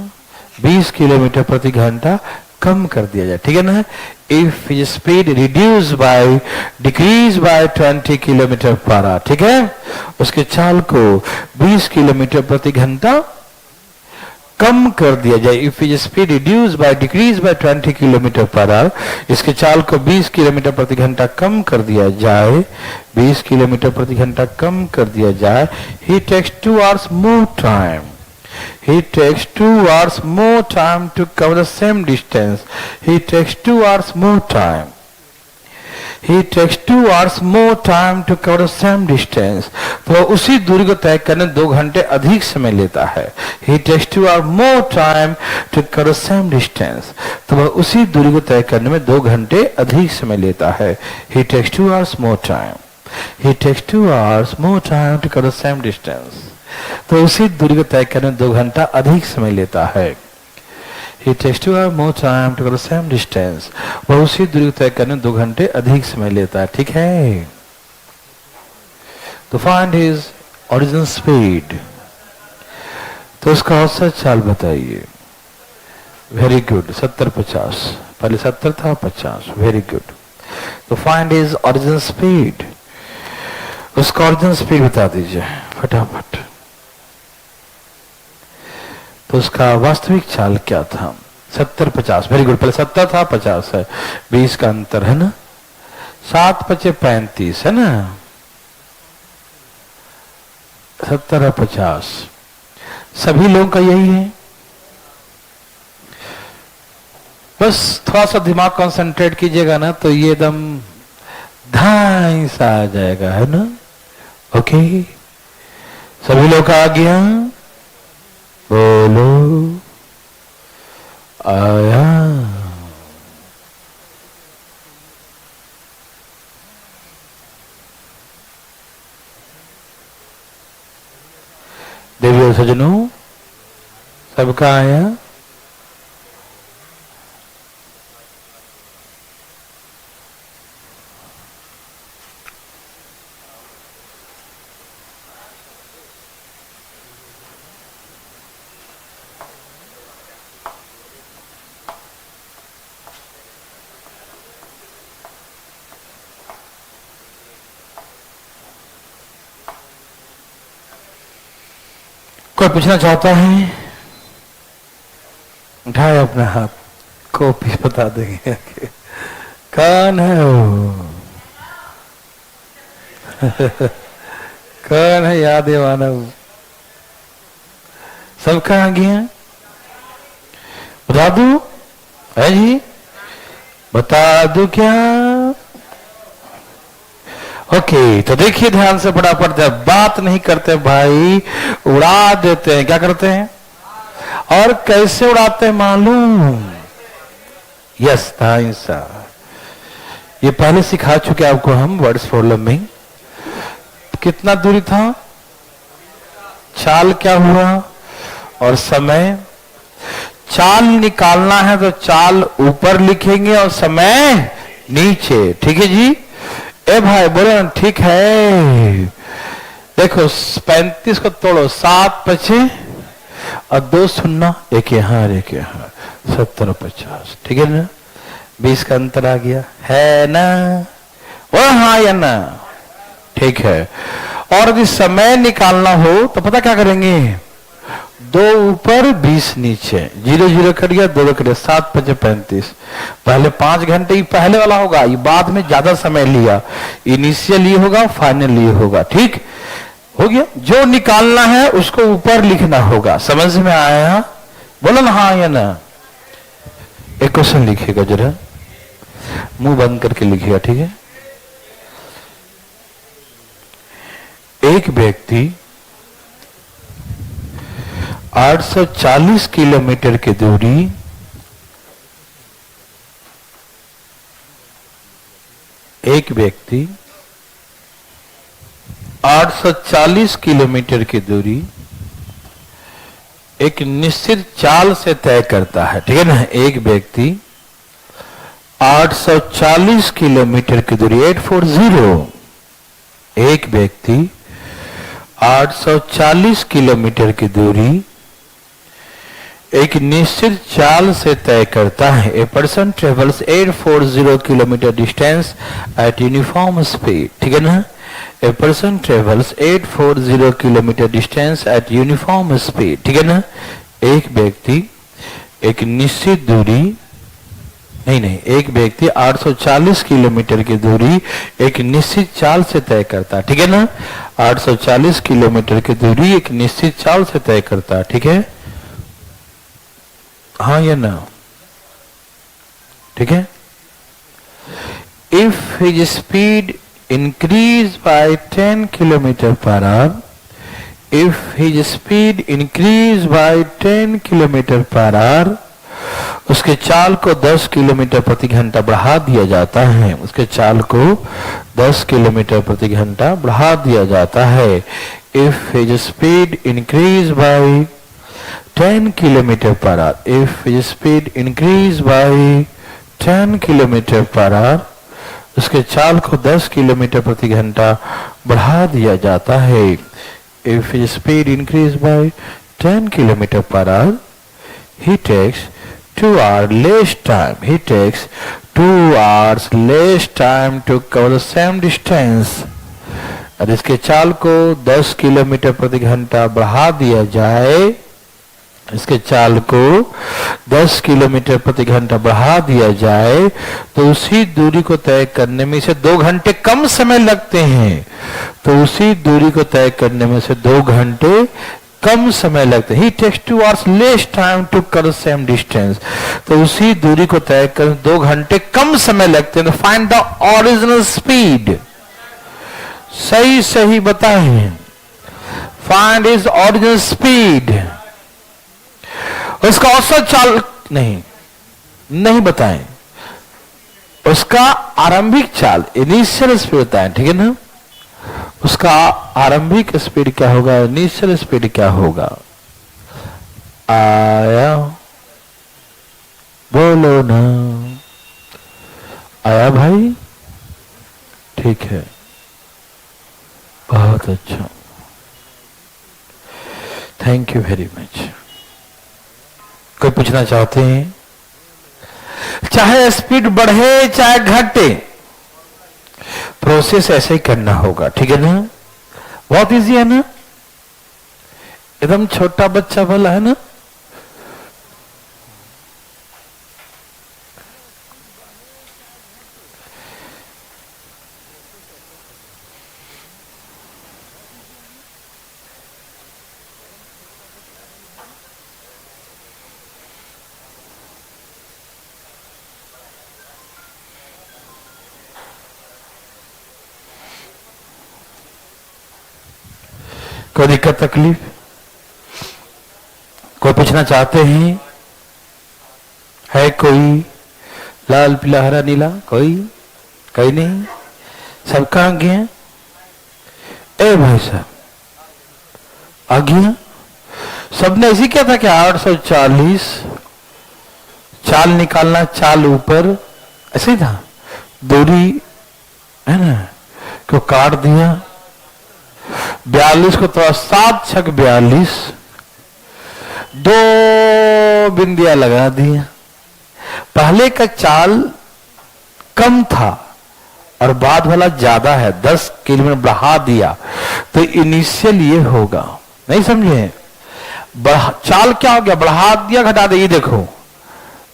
20 किलोमीटर प्रति घंटा कम कर दिया जाए। ठीक है ना? If speed reduce by decrease by 20 kilometre per hour, ठीक है, उसके चाल को 20 किलोमीटर प्रति घंटा कम कर दिया जाए। If speed reduce by decrease by 20 kilometre per our, इसके चाल को 20 किलोमीटर प्रति घंटा कम कर दिया जाए, 20 किलोमीटर प्रति घंटा कम कर दिया जाए। ही takes 2 hours more time. He takes 2 hours more time to cover the same distance. He takes 2 hours more time. He takes 2 hours more time to cover the same distance. तो उसी दूरी को तय करने 2 घंटे अधिक समय लेता है। He takes 2 hours more time to cover the same distance. तो वह उसी दूरी को तय करने में 2 घंटे अधिक समय लेता है। He takes 2 hours more time. He takes 2 hours more time to cover the same distance. तो उसी दूरी को तय करने 2 घंटा अधिक समय लेता है। He takes 2 hours more time to cover the same distance. वह उसी दूरी को तय करने 2 घंटे अधिक समय लेता है। ठीक है? तो find his original speed. तो उसका औसत चाल बताइए। वेरी गुड, 70-50, पहले 70 था 50, वेरी गुड। तो find his original speed. उसका ओरिजिनल स्पीड बता दीजिए फटाफट। तो उसका वास्तविक चाल क्या था? 70-50, वेरी गुड। पहले 70 था 50 है, 20 का अंतर है ना, 7-5-35 है ना, 70-50 सभी लोगों का यही है। बस थोड़ा सा दिमाग कंसंट्रेट कीजिएगा ना तो ये एकदम धाई सा आ जाएगा, है ना? ओके, सभी लोग आ गया, बोलो आया। देवी और सज्जनों, सबका आया? कोई पूछना चाहता है? उठाए अपना हाथ, कॉपी बता देंगे। कौन है वो? कौन है याद है मानव? सब कहाँ गया? बता दू है जी? बता दू क्या? ओके, तो देखिए ध्यान से, फटाफट जब बात नहीं करते भाई, उड़ा देते हैं। क्या करते हैं और कैसे उड़ाते हैं मालूम? यस था, ये पहले सिखा चुके आपको हम वर्ड्स फॉर लर्निंग। कितना दूरी था, चाल क्या हुआ और समय। चाल निकालना है तो चाल ऊपर लिखेंगे और समय नीचे। ठीक है जी? ए भाई बोलो ना, ठीक है। देखो 35 को तोड़ो, 7 बचे और 2 शून्य, एक यहाँ और एक यहाँ, 70 और 50। ठीक है ना? 20 का अंतर आ गया है ना? ओ हाँ या ना? ठीक है। और यदि समय निकालना हो तो पता क्या करेंगे? 2 ऊपर 20 नीचे, 0 0 कट गया, 2 कट गया, 7 5 35। पहले 5 घंटे, पहले वाला होगा, ये बाद में ज्यादा समय लिया। इनिशियल ये होगा, फाइनल ये होगा। ठीक हो गया? जो निकालना है उसको ऊपर लिखना होगा। समझ में आया? बोलो ना हाँ या ना? एक क्वेश्चन लिखिएगा, जरा मुंह बंद करके लिखिएगा। ठीक है? एक व्यक्ति 840 किलोमीटर की दूरी एक व्यक्ति 840 किलोमीटर की दूरी एक निश्चित चाल से तय करता है। ठीक है ना? एक व्यक्ति 840 किलोमीटर की दूरी 840, एक व्यक्ति 840 किलोमीटर की दूरी एक निश्चित चाल से तय करता है। A person travels 840 kilometre distance eight uniform speed. ठीक है ना? A person travels 840 kilometre distance eight uniform speed. ठीक है ना? एक व्यक्ति एक निश्चित दूरी, नहीं, एक व्यक्ति 840 किलोमीटर की दूरी एक निश्चित चाल से तय करता है। ठीक है ना? 840 किलोमीटर की दूरी एक निश्चित चाल से तय करता है। ठीक है? हाँ या ना? ठीक है? If his speed increase by 10 kilometre per our, if his speed increase by 10 kilometre per our, उसके चाल को 10 किलोमीटर प्रति घंटा बढ़ा दिया जाता है। उसके चाल को 10 किलोमीटर प्रति घंटा बढ़ा दिया जाता है। If his speed increase by 10 kilometre per our, if his speed increase by 10 kilometre per our, उसके चाल को 10 किलोमीटर प्रति घंटा बढ़ा दिया जाता है। If his speed increase by 10 kilometre per our, he takes 2 hours less time. He takes 2 hours less time to cover the same distance. और इसके चाल को 10 किलोमीटर प्रति घंटा बढ़ा दिया जाए, इसके चाल को 10 किलोमीटर प्रति घंटा बढ़ा दिया जाए तो उसी दूरी को तय करने में से 2 घंटे कम समय लगते हैं। तो उसी दूरी को तय करने में से 2 घंटे कम समय लगते हैं। He takes 2 hours less time to cover the same distance. तो उसी दूरी को तय कर 2 घंटे कम समय लगते हैं। Find the original speed. सही बताएं। Find his original speed. उसका औसत चाल नहीं बताएं, उसका आरंभिक चाल इनिशियल स्पीड बताएं। ठीक है ना? उसका आरंभिक स्पीड क्या होगा, इनिशियल स्पीड क्या होगा? आया, बोलो ना, आया भाई? ठीक है, बहुत अच्छा, थैंक यू वेरी मच। कोई पूछना चाहते हैं? चाहे स्पीड बढ़े चाहे घटे, प्रोसेस ऐसे ही करना होगा, ठीक है ना? बहुत इजी है ना? एकदम छोटा बच्चा वाला है ना? कोई दिक्कत तकलीफ? कोई पूछना चाहते हैं? है कोई? लाल पीला हरा नीला कोई? कोई नहीं? सब कहां गए? ए भाई साहब आ गया? सबने ऐसी क्या था कि 840 चाल निकालना, चाल ऊपर, ऐसे ही था, दूरी है ना, को काट दिया 42 को, तो 7 छक 42, 2 बिंदियां लगा दिया। पहले का चाल कम था और बाद वाला ज्यादा है, 10 किलोमीटर बढ़ा दिया, तो इनिशियल ये होगा, नहीं समझे? चाल क्या हो गया, बढ़ा दिया घटा दिया, ये देखो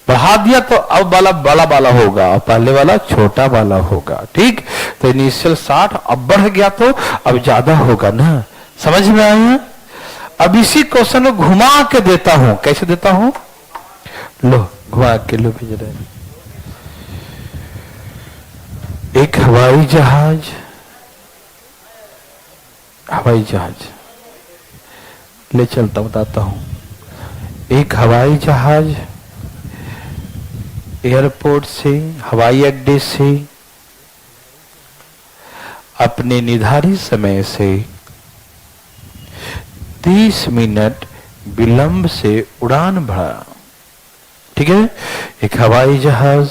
बढ़ा दिया तो अब वाला बड़ा वाला होगा और पहले वाला छोटा वाला होगा, ठीक? तो इनिशियल 60, अब बढ़ गया तो अब ज्यादा होगा ना, समझ में आया? अब इसी क्वेश्चन को घुमा के देता हूं, कैसे देता हूं? लो घुमा के लो, भेज रहे। एक हवाई जहाज, हवाई जहाज ले चलता, बताता हूं। एक हवाई जहाज एयरपोर्ट से, हवाई अड्डे से अपने निर्धारित समय से 30 मिनट विलंब से उड़ान भरा, ठीक है? एक हवाई जहाज,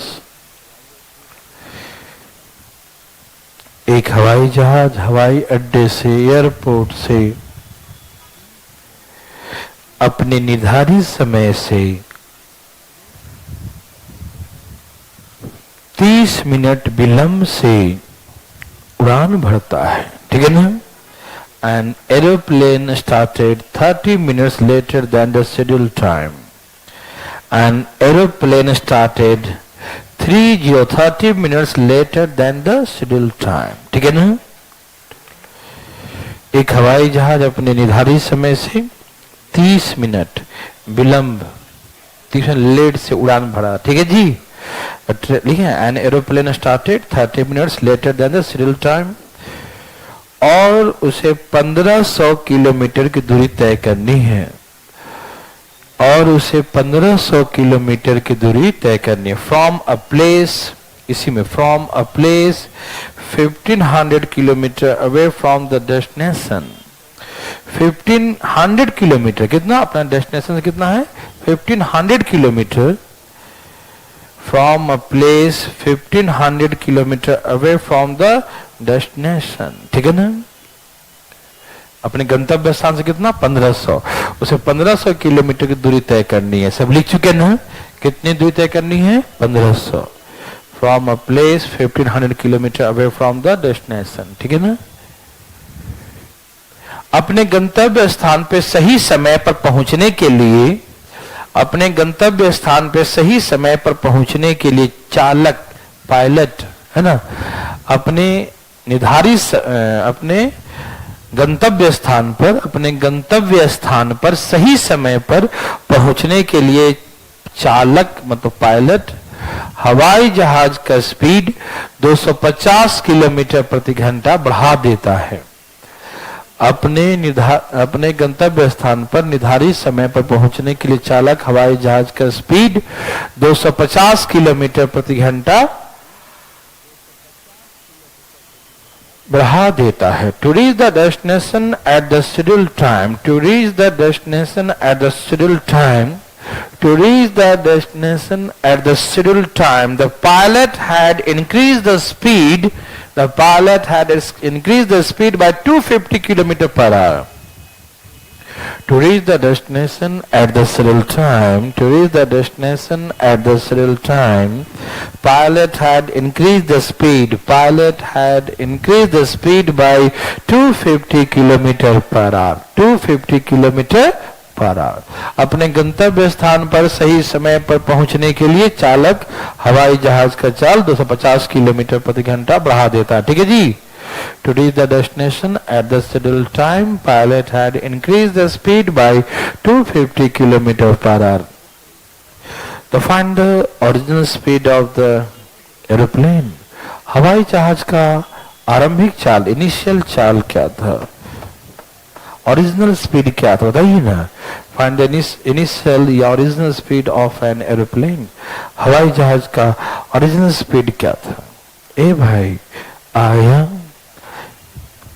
एक हवाई जहाज हवाई अड्डे से, एयरपोर्ट से अपने निर्धारित समय से 30 मिनट विलंब से उड़ान भरता है, ठीक है ना? An aeroplane started 30 minutes later than the scheduled time. An aeroplane started 30 minutes later than the scheduled time, ठीक है ना? एक हवाई जहाज अपने निर्धारित समय से 30 मिनट विलंब, 30 मिनट लेट से उड़ान भरा, ठीक है जी? लिखे an aeroplane started 30 minutes later then the scheduled time, और उसे 1500 किलोमीटर की दूरी तय करनी है, और उसे 1500 किलोमीटर की दूरी तय करनी है फ्रॉम अ प्लेस, इसी में from a place 1500 kilometre away from the destination. 1500 kilometre, कितना अपना डेस्टिनेशन से कितना है? 1500 kilometre from a place 1500 kilometer away from the destination, ठीक है ना? अपने गंतव्य स्थान से कितना? 1500, उसे 1500 किलोमीटर की दूरी तय करनी है। सब लिख चुके ना? कितनी दूरी तय करनी है? 1500 from a place 1500 kilometer away from the destination, ठीक है ना? अपने गंतव्य स्थान पे सही समय पर पहुंचने के लिए, अपने गंतव्य स्थान पे सही समय पर पहुंचने के लिए चालक, पायलट है ना, अपने निर्धारित अपने गंतव्य स्थान पर, अपने गंतव्य स्थान पर सही समय पर पहुंचने के लिए चालक मतलब पायलट हवाई जहाज का स्पीड 250 किलोमीटर प्रति घंटा बढ़ा देता है। अपने गंतव्य स्थान पर निर्धारित समय पर पहुंचने के लिए चालक हवाई जहाज का स्पीड 250 किलोमीटर प्रति घंटा बढ़ा देता है। To reach the destination at the schedule time, to reach the destination at the schedule time, to reach the destination at the scheduled time, the pilot had increased the speed. The pilot had increased the speed by 250 km per hour. To reach the destination at the scheduled time, to reach the destination at the scheduled time, pilot had increased the speed. Pilot had increased the speed by 250 km per hour. 250 km per hour. अपने गंतव्य स्थान पर सही समय पर पहुंचने के लिए चालक हवाई जहाज का चाल 250 किलोमीटर प्रति घंटा बढ़ा देता है। ठीक है जी। To reach the destination at the scheduled time, pilot had increase the speed by 250 kilometre per hour. तो find the original speed of the aeroplane. हवाई जहाज का आरंभिक चाल, इनिशियल चाल क्या था, ओरिजिनल स्पीड क्या था बताइए ना। फाइंड द इनिशियल या original speed of an aeroplane. हवाई जहाज का ओरिजिनल स्पीड क्या था। ए भाई आया,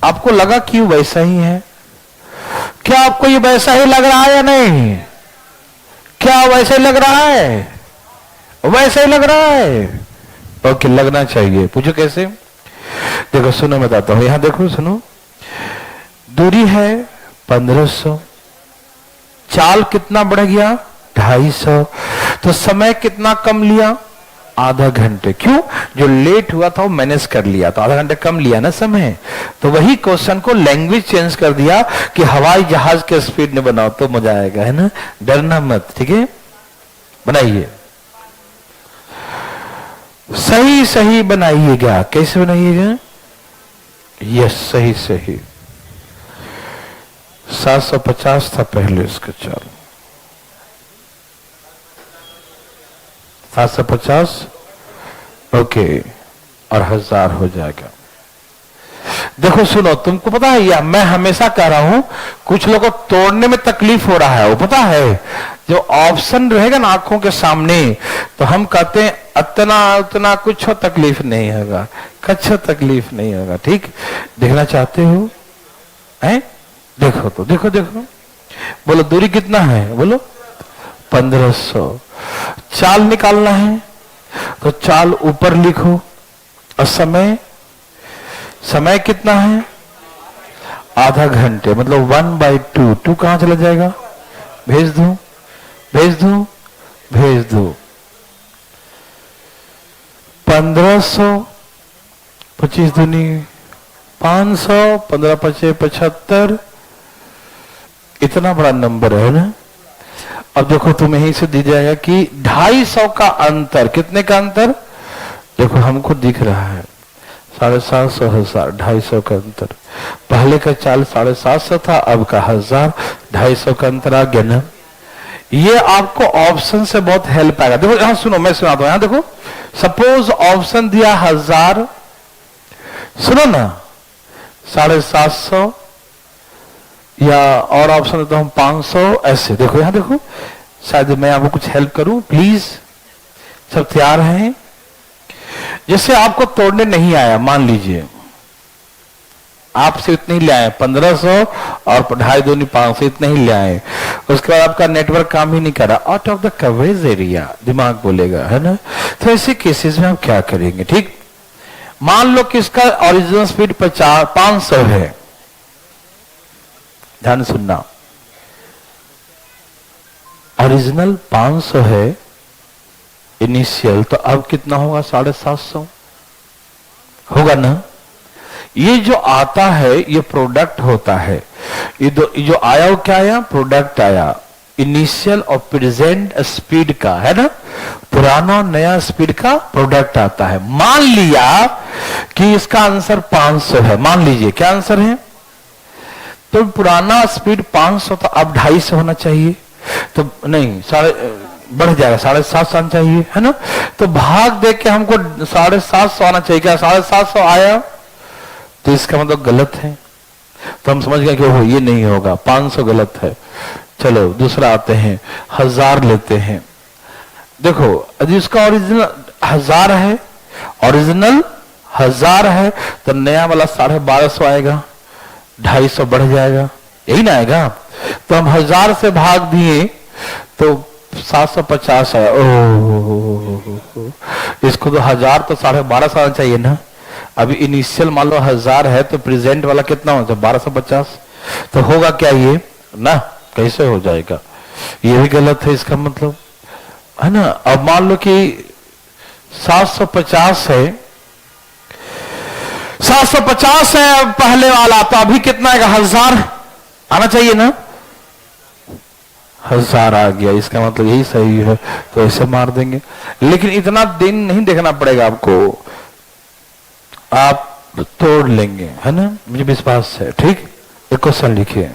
आपको लगा कि वैसा ही है? क्या आपको ये वैसा ही लग रहा है या नहीं? क्या वैसे लग रहा है? वैसे ही लग रहा है। ओके, लगना चाहिए। पूछो कैसे? देखो सुनो, मैं बताता हूं। यहां देखो, सुनो। दूरी है 1500, चाल कितना बढ़ गया 250, तो समय कितना कम लिया, आधा घंटे। क्यों? जो लेट हुआ था वो मैनेज कर लिया, तो आधा घंटे कम लिया ना समय। तो वही क्वेश्चन को लैंग्वेज चेंज कर दिया कि हवाई जहाज के स्पीड में बनाओ तो मजा आएगा, है ना। डरना मत, ठीक है, बनाइए। सही सही बनाइएगा। कैसे बनाइएगा? यस, सही सही। 750 था पहले इसका चाल, 750, ओके, और 1000 हो जाएगा। देखो सुनो, तुमको पता है या मैं हमेशा कह रहा हूं, कुछ लोगों को तोड़ने में तकलीफ हो रहा है। वो पता है, जो ऑप्शन रहेगा ना आंखों के सामने, तो हम कहते हैं इतना उतना कुछ तकलीफ नहीं होगा, कुछ तकलीफ नहीं होगा। ठीक, देखना चाहते हो? हैं? देखो तो, देखो देखो, बोलो दूरी कितना है, बोलो 1500। चाल निकालना है तो चाल ऊपर लिखो, और समय, समय कितना है, आधा घंटे, मतलब 1/2। 2 कहां चला जाएगा? भेज दो, भेज दो, भेज दो। 1500, 25 दूनी 500, 15 5 75, इतना बड़ा नंबर है ना। अब देखो तुम्हें यहीं से दी जाएगा कि 250 का अंतर। कितने का अंतर? देखो हमको दिख रहा है 750, 1000, 250 का अंतर। पहले का चाल 750 था, अब का 1000, 250 का अंतर आ गया ना। ये आपको ऑप्शन से बहुत हेल्प आएगा। देखो यहां सुनो, मैं सुनाता हूं। यहां देखो, सपोज ऑप्शन दिया 1000, सुनो ना, 750, या और ऑप्शन देता हूं 500, ऐसे। देखो यहां देखो, शायद मैं आपको कुछ हेल्प करूं, प्लीज। सब तैयार हैं? जैसे आपको तोड़ने नहीं आया, मान लीजिए आपसे इतने ही ले आए, 1500 और 2.5 दूनी 500, इतने ही ले आए। उसके बाद आपका नेटवर्क काम ही नहीं कर रहा, out of the coverage area, दिमाग बोलेगा, है ना। तो ऐसे केसेस में आप क्या करेंगे? ठीक, मान लो कि इसका ओरिजिनल स्पीड 500 है। ध्यान सुनना, ओरिजिनल 500 है इनिशियल, तो अब कितना होगा? 750 होगा ना। ये जो आता है ये प्रोडक्ट होता है। ये जो आया वो क्या आया? प्रोडक्ट आया, इनिशियल और प्रेजेंट स्पीड का, है ना। पुराना नया स्पीड का प्रोडक्ट आता है। मान लिया कि इसका आंसर 500 है, मान लीजिए, क्या आंसर है? तो पुराना स्पीड 500 था, अब 250 होना चाहिए, तो नहीं, बढ़ जाएगा, 750 आना चाहिए, है ना। तो भाग दे के हमको 750 आना चाहिए। क्या 750 आया? तो इसका मतलब गलत है। तो हम समझ गए कि वो ये नहीं होगा, 500 गलत है। चलो दूसरा आते हैं, 1000 लेते हैं। देखो यदि इसका ओरिजिनल 1000 है, ओरिजिनल 1000 है तो नया वाला 1250 आएगा, 250 बढ़ जाएगा, यही ना आएगा। तो हम 1000 से भाग दिए तो 750 है। ओह, इसको तो 1000 तो 1250 आना चाहिए ना। अभी इनिशियल मान लो 1000 है तो प्रेजेंट वाला कितना होता है 1250, तो होगा क्या ये ना, कैसे हो जाएगा, ये भी गलत है इसका मतलब, है ना। अब मान लो कि 750 है, 750 है पहले वाला, तो अभी कितना आएगा 1000 आना चाहिए ना, 1000 आ गया, इसका मतलब यही सही है, तो ऐसे मार देंगे। लेकिन इतना दिन नहीं देखना पड़ेगा आपको, आप तोड़ लेंगे, है ना, मुझे विश्वास है। ठीक, एक क्वेश्चन लिखिए।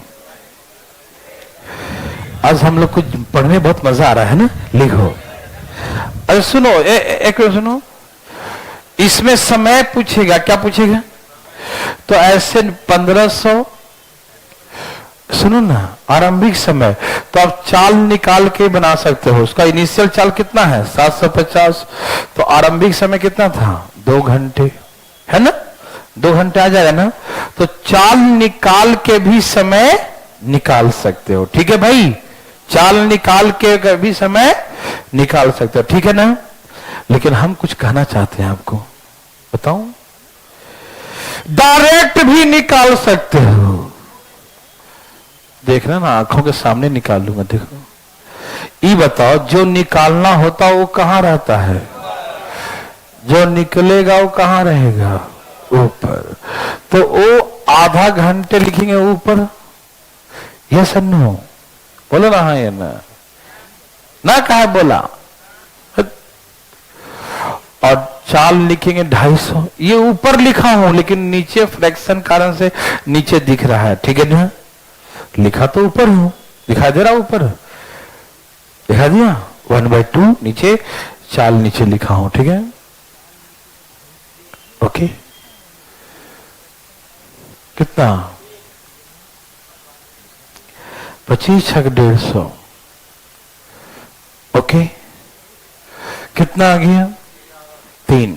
आज हम लोग को पढ़ने बहुत मजा आ रहा है ना, लिखो। अरे सुनो, एक सुनो, इसमें समय पूछेगा, क्या पूछेगा, तो ऐसे 1500, सुनो ना, आरंभिक समय, तो आप चाल निकाल के बना सकते हो। उसका इनिशियल चाल कितना है 750, तो आरंभिक समय कितना था 2 घंटे, है ना, 2 घंटे आ जाएगा ना। तो चाल निकाल के भी समय निकाल सकते हो, ठीक है भाई, चाल निकाल के भी समय निकाल सकते हो, ठीक है ना। लेकिन हम कुछ कहना चाहते हैं आपको, बताऊं, डायरेक्ट भी निकाल सकते हो। देखना ना, आंखों के सामने निकालूंगा, देखो। ये बताओ, जो निकालना होता वो कहां रहता है, जो निकलेगा वो कहां रहेगा, ऊपर। तो वो आधा घंटे लिखेंगे ऊपर, यस और नो, बोलो ना, हाँ या ना कहा बोला। और चाल लिखेंगे 250, ये ऊपर लिखा हूं लेकिन नीचे फ्रैक्शन कारण से नीचे दिख रहा है, ठीक है ना, लिखा तो ऊपर हूं, दिखाई दे रहा ऊपर, दिखा दिया 1/2 नीचे, चाल नीचे लिखा हूं, ठीक है, ओके। कितना 25 छक 150, ओके। कितना आ गया 3।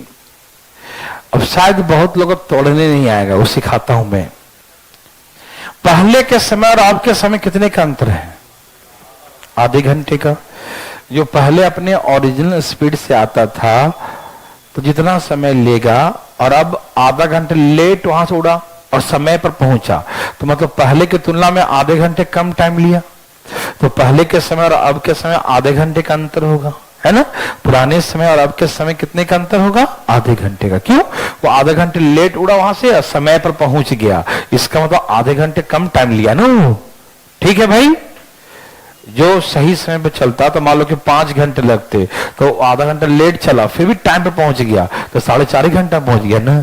अब शायद बहुत लोग तोड़ने नहीं आएगा, वो सिखाता हूं मैं। पहले के समय और अब के समय कितने का अंतर है, आधे घंटे का। जो पहले अपने ओरिजिनल स्पीड से आता था तो जितना समय लेगा, और अब आधा घंटे लेट वहां से उड़ा और समय पर पहुंचा, तो मतलब पहले की तुलना में आधे घंटे कम टाइम लिया। तो पहले के समय और अब के समय आधे घंटे का अंतर होगा, है ना। पुराने समय और अब के समय कितने का अंतर होगा, आधे घंटे का। क्यों, वो आधे घंटे लेट उड़ा वहां से, समय पर पहुंच गया, इसका मतलब आधे घंटे कम टाइम लिया ना, ठीक है भाई। जो सही समय पे चलता तो मान लो कि 5 घंटे लगते, तो आधा घंटा लेट चला फिर भी टाइम पे पहुंच गया, तो 4.5 घंटा पहुंच गया ना,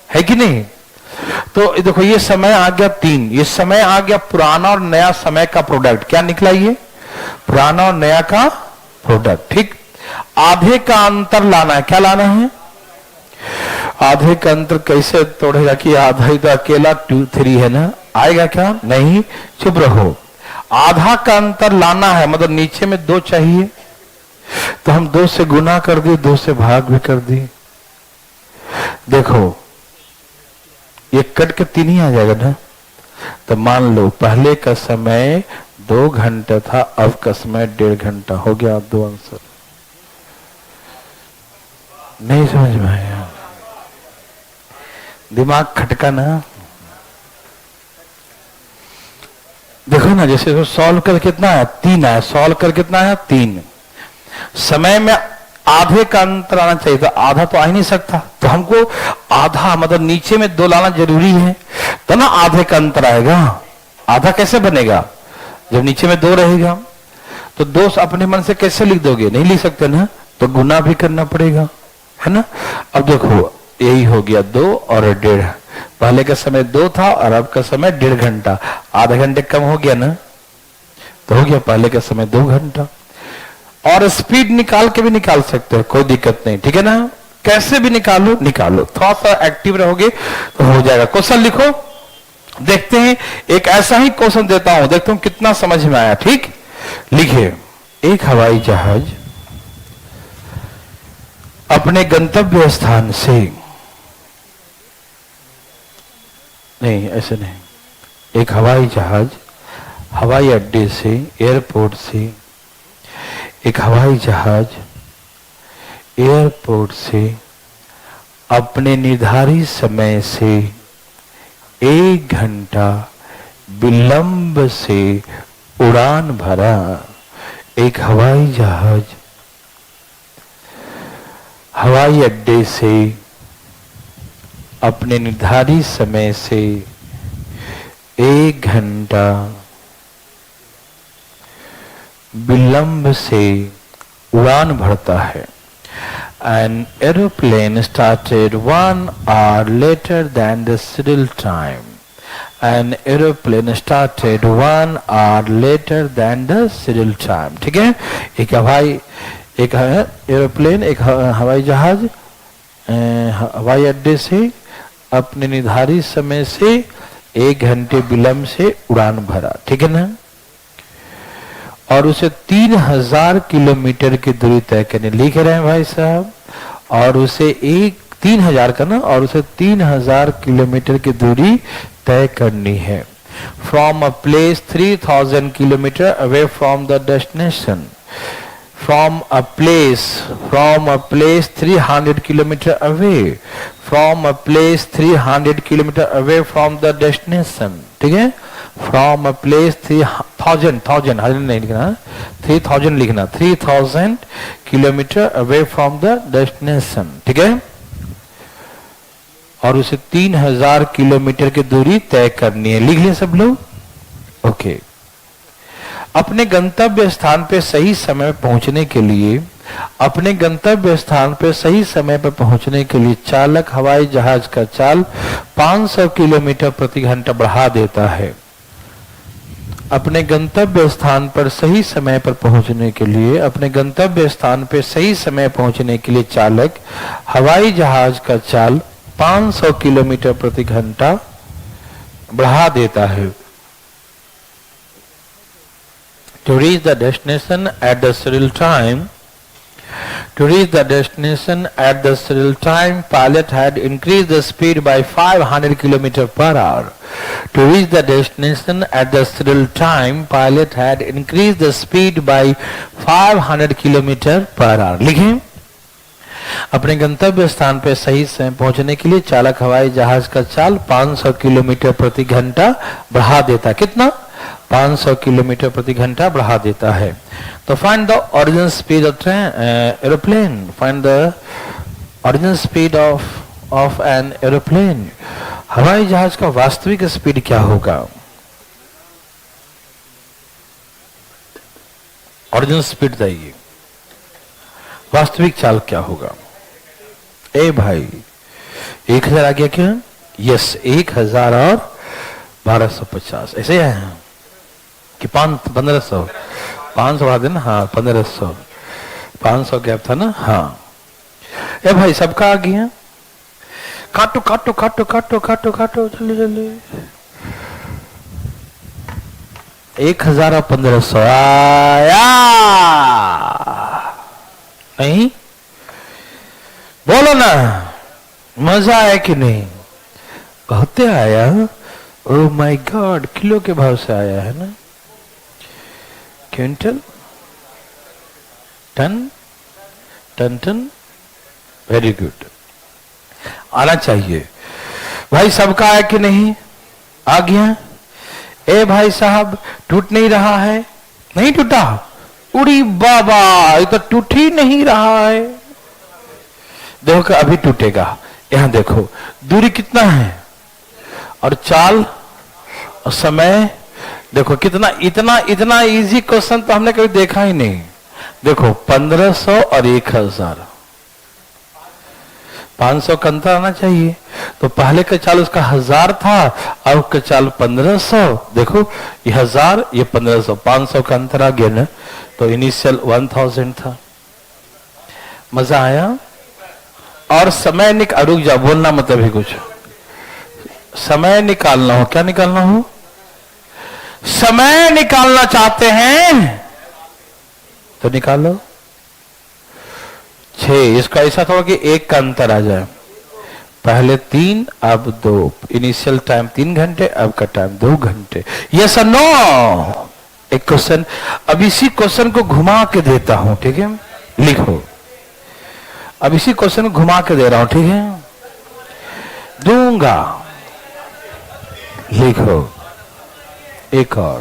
है कि नहीं। तो देखो, ये समय आ गया 3, ये समय आ गया पुराना और नया समय का प्रोडक्ट, क्या निकला ये, पुराना और नया का प्रोडक्ट, ठीक। आधे का अंतर लाना है, क्या लाना है, आधे का अंतर कैसे तोड़ेगा कि आधा ही तो अकेला 2 3 है ना, आएगा क्या, नहीं, चुप रहो। आधा का अंतर लाना है, मतलब नीचे में 2 चाहिए, तो हम 2 से गुना कर दिए, 2 से भाग भी कर दिए। देखो ये कट के 3 ही आ जाएगा ना। तो मान लो पहले का समय 2 घंटा था, अब का समय 1.5 घंटा हो गया। आप 2 आंसर नहीं समझ में आया, दिमाग खटका ना। देखो ना, जैसे सॉल्व कर कितना है 3 आया, सॉल्व कर कितना है 3। समय में आधे का अंतर आना चाहिए, तो आधा तो आ ही नहीं सकता, तो हमको आधा मतलब नीचे में 2 लाना जरूरी है, तो ना आधे का अंतर आएगा। आधा कैसे बनेगा, जब नीचे में 2 रहेगा। तो 2 अपने मन से कैसे लिख दोगे, नहीं लिख सकते ना, तो गुना भी करना पड़ेगा, है ना। अब देखो यही हो गया 2 और 1.5, पहले का समय 2 था और अब का समय 1.5 घंटा, आधा घंटे कम हो गया ना, तो हो गया पहले का समय 2 घंटा। और स्पीड निकाल के भी निकाल सकते हो, कोई दिक्कत नहीं, ठीक है ना, कैसे भी निकालो निकालो, थोड़ा सा एक्टिव रहोगे तो हो जाएगा। क्वेश्चन लिखो, देखते हैं, एक ऐसा ही क्वेश्चन देता हूं, देखता हूं कितना समझ में आया, ठीक। लिखिए, एक हवाई जहाज अपने गंतव्य स्थान से नहीं ऐसे नहीं, एक हवाई जहाज हवाई अड्डे से, एयरपोर्ट से, एक हवाई जहाज एयरपोर्ट से अपने निर्धारित समय से 1 घंटा विलंब से उड़ान भरा। एक हवाई जहाज हवाई अड्डे से अपने निर्धारित समय से 1 घंटा विलंब से उड़ान भरता है। An aeroplane started 1 hour later than the scheduled time. An aeroplane started 1 hour later than the scheduled time. ठीक है, एक एरोप्लेन, एक हवाई जहाज हवाई अड्डे से अपने निर्धारित समय से 1 घंटे विलंब से उड़ान भरा। ठीक है ना, और उसे 3000 किलोमीटर की दूरी तय करने, लिख रहे हैं भाई साहब, और उसे 3000 का ना, और उसे 3000 किलोमीटर की दूरी तय करनी है। From a place 3000 kilometre away from the destination. From a place 300 kilometre away, from a place 300 kilometre away from the destination. ठीक है, फ्रॉम अ प्लेस 3000 नहीं लिखना, 3000 लिखना, 3000 kilometre away from the destination. ठीक है, और उसे 3000 किलोमीटर की दूरी तय करनी है। लिख लिया सब लोग? ओके। अपने गंतव्य स्थान पे सही समय पहुंचने के लिए, अपने गंतव्य स्थान पे सही समय पर पहुंचने के लिए चालक हवाई जहाज का चाल 500 किलोमीटर प्रति घंटा बढ़ा देता है। अपने गंतव्य स्थान पर सही समय पर पहुंचने के लिए, अपने गंतव्य स्थान पर सही समय पहुंचने के लिए चालक हवाई जहाज का चाल 500 किलोमीटर प्रति घंटा बढ़ा देता है। To reach the destination at the scheduled time, pilot had increased the speed by 500 km per hour. To reach the destination at the scheduled time, pilot had increased the speed by 500 km per hour. लिखें, अपने गंतव्य स्थान पर सही समय पहुंचने के लिए चालक हवाई जहाज का चाल 500 किलोमीटर प्रति घंटा बढ़ा देता। कितना? 500 किलोमीटर प्रति घंटा बढ़ा देता है। तो find the original speed of aeroplane. Find the original speed of an aeroplane. हवाई जहाज का वास्तविक स्पीड क्या होगा? ओरिजिनल स्पीड चाहिए, वास्तविक चाल क्या होगा? ए भाई 1000 आ गया क्या? यस, 1000 और 1250 ऐसे है कि 1500 500 बढ़ा देना। हाँ 1500, 500 गैप था ना। हाँ ए भाई सबका आ गया। काटो काटो काटो काटो काटो काटो, जल्दी जल्दी। 1000 और 1500 आया नहीं? बोलो ना, मजा आया कि नहीं? कहते आया। ओह माय गॉड, किलो के भाव से आया है ना? Quintal, ton, ton ton, very good, आना चाहिए भाई। सबका आया कि नहीं? आ गया। ए भाई साहब टूट नहीं रहा है? नहीं टूटा? उड़ी बाबा, ये तो टूट ही नहीं रहा है। देखो अभी टूटेगा। यहां देखो दूरी कितना है और चाल और समय देखो कितना। इतना इजी क्वेश्चन तो हमने कभी देखा ही नहीं। देखो 1500 और 1000, 500 का अंतर आना चाहिए। तो पहले का चाल उसका 1000 था, अब का चाल 1500। देखो ये 1000, ये 1500, 500 का अंतर आ गया ना। तो इनिशियल 1000 था। मजा आया? और समय रुक जा, बोलना मतलब ही कुछ। समय निकालना हो, क्या निकालना हो? समय निकालना चाहते हैं तो निकालो। 6, इसका ऐसा थोड़ा कि 1 का अंतर आ जाए। पहले 3 अब 2, इनिशियल टाइम 3 घंटे, अब का टाइम 2 घंटे। यस और नो? एक क्वेश्चन, अब इसी क्वेश्चन को घुमा के देता हूं, ठीक है? लिखो, अब इसी क्वेश्चन को घुमा के दे रहा हूं, ठीक है? दूंगा, लिखो। एक और,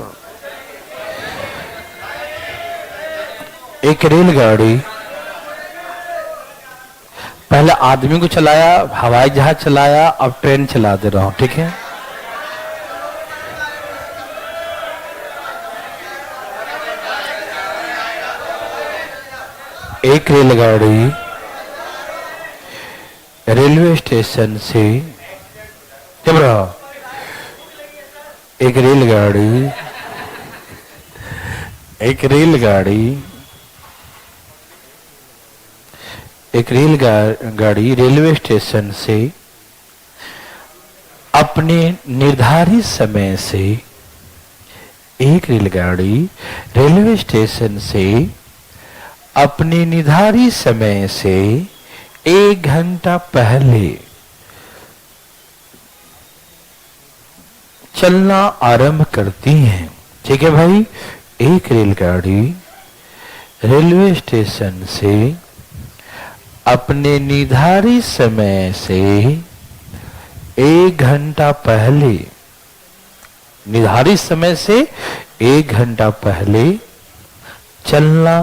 एक रेलगाड़ी, पहले आदमी को चलाया, हवाई जहाज चलाया, अब ट्रेन चला दे रहा हूं, ठीक है? एक रेलगाड़ी रेलवे स्टेशन से, जब रहा, एक रेलगाड़ी एक रेलगाड़ी रेलवे स्टेशन से अपने निर्धारित समय से, एक रेलगाड़ी रेलवे स्टेशन से अपने निर्धारित समय से 1 घंटा पहले चलना आरंभ करती हैं। ठीक है भाई, एक रेलगाड़ी रेलवे स्टेशन से अपने निर्धारित समय से 1 घंटा पहले, निर्धारित समय से 1 घंटा पहले चलना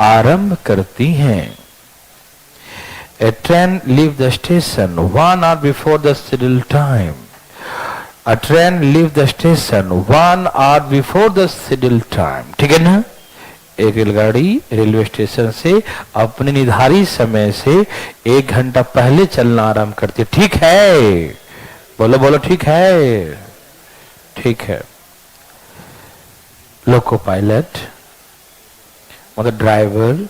आरंभ करती हैं। A train leaves the station 1 hour before the scheduled time. A train leaves the station 1 hour before the scheduled time. ठीक है ना? एक रेलगाड़ी रेलवे स्टेशन से अपने निर्धारित समय से 1 घंटा पहले चलना आरंभ करती है। ठीक है, बोलो बोलो, ठीक है, ठीक है। लोको पायलट मतलब driver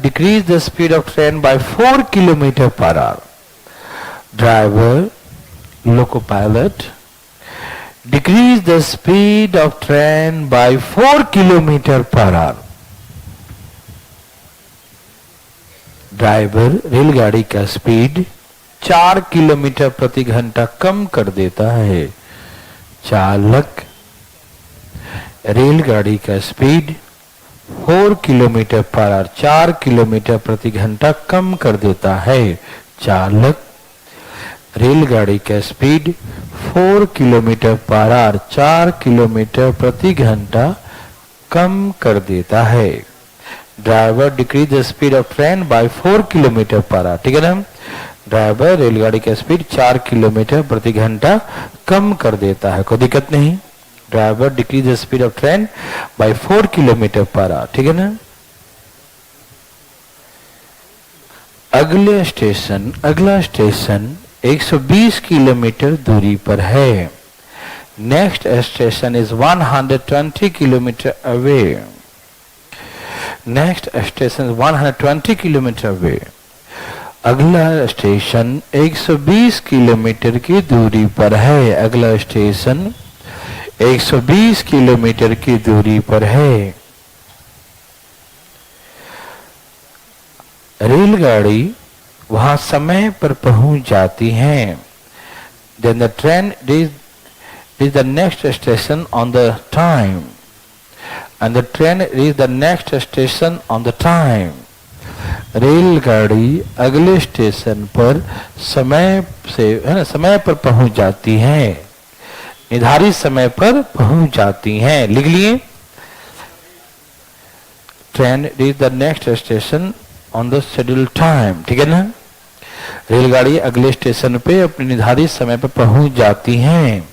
decrease the speed of train by 4 kilometre per our. Driver loco pilot decrease the speed of train by 4 kilometre per our. Driver रेलगाड़ी का स्पीड 4 किलोमीटर प्रति घंटा कम कर देता है। चालक रेलगाड़ी का speed 4 kilometre per hour 4 kilometre प्रति घंटा कम कर देता है। चालक रेलगाड़ी का speed 4 kilometre per hour 4 kilometre प्रति घंटा कम कर देता है। Driver decrease the speed of train by 4 kilometre per hour. ठीक है ना? ड्राइवर रेलगाड़ी का स्पीड 4 किलोमीटर प्रति घंटा कम कर देता है। कोई दिक्कत नहीं। Driver decrease the speed of train by 4 kilometre per hour. ठीक है ना? अगला स्टेशन 120 किलोमीटर दूरी पर है। Next station is 120 kilometre away. Next station 120 kilometre away. अगला स्टेशन 120 किलोमीटर की दूरी पर है। अगला स्टेशन 120 किलोमीटर की दूरी पर है। रेलगाड़ी वहां समय पर पहुंच जाती है। Then the train reaches the next station on the time, and the train reaches the next station on the time. रेलगाड़ी अगले स्टेशन पर समय से है ना, समय पर पहुंच जाती है, निर्धारित समय पर पहुंच जाती हैं। लिख लिए? Train reach the next station on the scheduled time. ठीक है ना? रेलगाड़ी अगले स्टेशन पे अपने निर्धारित समय पर पहुंच जाती हैं।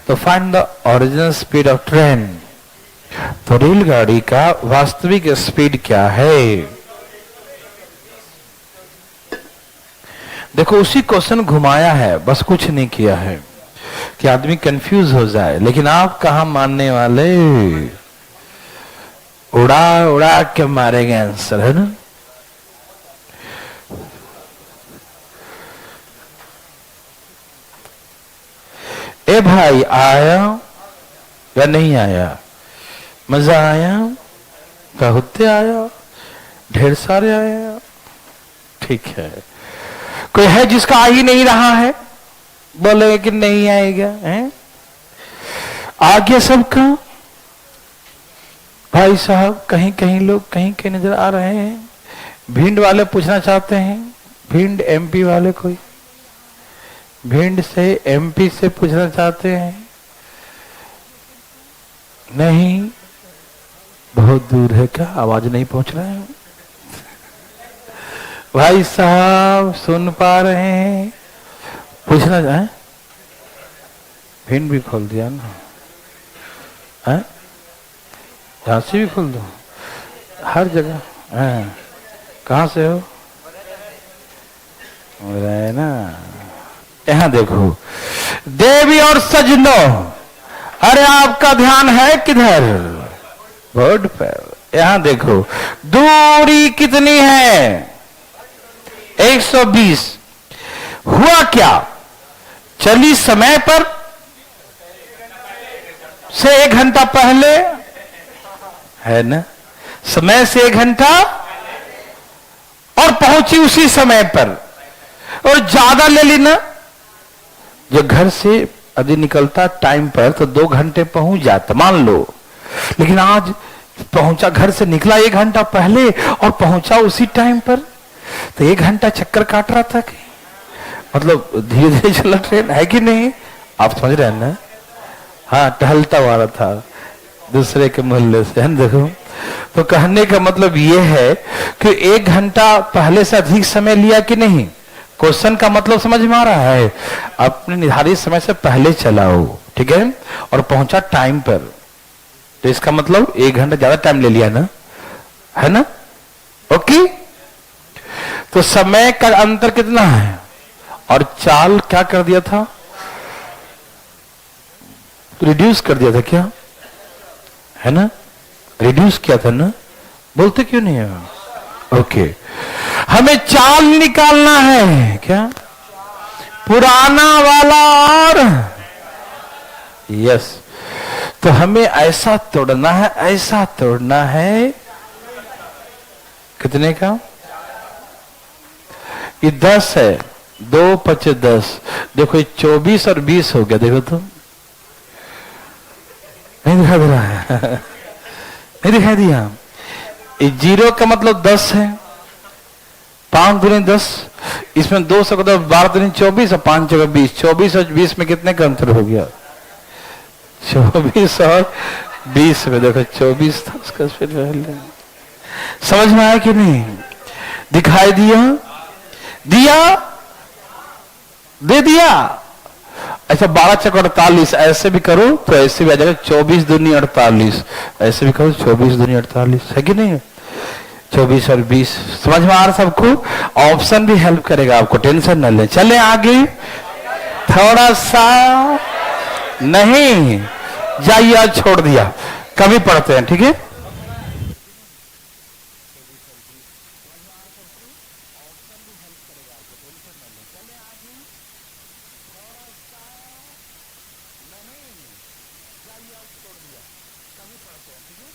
तो find the original speed of train. तो रेलगाड़ी का वास्तविक स्पीड क्या है? देखो, उसी क्वेश्चन घुमाया है, बस कुछ नहीं किया है कि आदमी कंफ्यूज हो जाए। लेकिन आप कहां मानने वाले, उड़ा उड़ा के मारेंगे आंसर, है ना? ए भाई, आया या नहीं आया? मजा आया? बहुत आया? ढेर सारे आया? ठीक है। कोई है जिसका आ ही नहीं रहा है? बोले कि नहीं आएगा, है? आ गया सबका। भाई साहब कहीं कहीं लोग कहीं कहीं नजर आ रहे हैं। भिंड वाले पूछना चाहते हैं, भिंड एमपी वाले कोई भिंड से एमपी से पूछना चाहते हैं? नहीं, बहुत दूर है क्या? आवाज नहीं पहुंच रहा है? भाई साहब सुन पा रहे हैं? पूछना है? भिंड भी खोल दिया ना, है? झांसी भी खोल दो, हर जगह है। कहां से हो? ना, यहां देखो देवी और सजनों, अरे आपका ध्यान है किधर? बोर्ड पर। यहां देखो दूरी कितनी है? 120। हुआ क्या? चली समय पर से 1 घंटा पहले, है ना? समय से 1 घंटा, और पहुंची उसी समय पर, और ज्यादा ले ली ना। जो घर से यदि निकलता टाइम पर तो 2 घंटे पहुंच जाता, मान लो। लेकिन आज पहुंचा, घर से निकला 1 घंटा पहले और पहुंचा उसी टाइम पर, तो 1 घंटा चक्कर काट रहा था कि मतलब धीरे धीरे चला ट्रेन, है कि नहीं? आप समझ रहे हैं ना? हाँ, टहलता हुआ था दूसरे के मोहल्ले से, है ना? देखो, तो कहने का मतलब ये है कि 1 घंटा पहले से अधिक समय लिया कि नहीं? क्वेश्चन का मतलब समझ में आ रहा है? अपने निर्धारित समय से पहले चला हो, ठीक है, और पहुंचा टाइम पर, तो इसका मतलब 1 घंटा ज्यादा टाइम ले लिया ना, है ना? ओके, तो समय का अंतर कितना है? और चाल क्या कर दिया था? रिड्यूस कर दिया था क्या, है ना? रिड्यूस किया था ना? बोलते क्यों नहीं है? ओके, हमें चाल निकालना है क्या? पुराना वाला और यस, तो हमें ऐसा तोड़ना है, ऐसा तोड़ना है। कितने का? ये 10 है, 2 5 10। देखो ये 24 और 20 हो गया। देखो तो नहीं दिखा दे रहा है? नहीं दिखाई दिया? ये 0 का मतलब 10 है, 5 दूनी 10, इसमें 2 से 12 दूनी 24 और 5 जगह 20। 24 और 20 में कितने का अंतर हो गया? 24 और 20 में देखो 24 था उसका फिर पहले। समझ में आया कि नहीं? दिखाई दिया? दिया? दे दिया? ऐसा 12 चक 48, ऐसे भी करो तो ऐसे भी आ जाएगा 24 दूनी 48, ऐसे भी करो 24 दूनी 48, है कि नहीं? 24 और 20 समझ में आ रहा सबको? ऑप्शन भी हेल्प करेगा आपको, टेंशन न ले। चले आगे, थोड़ा सा नहीं जाइए, आज छोड़ दिया, कभी पढ़ते हैं, ठीक है? कभी पढ़ते हैं, ठीक है?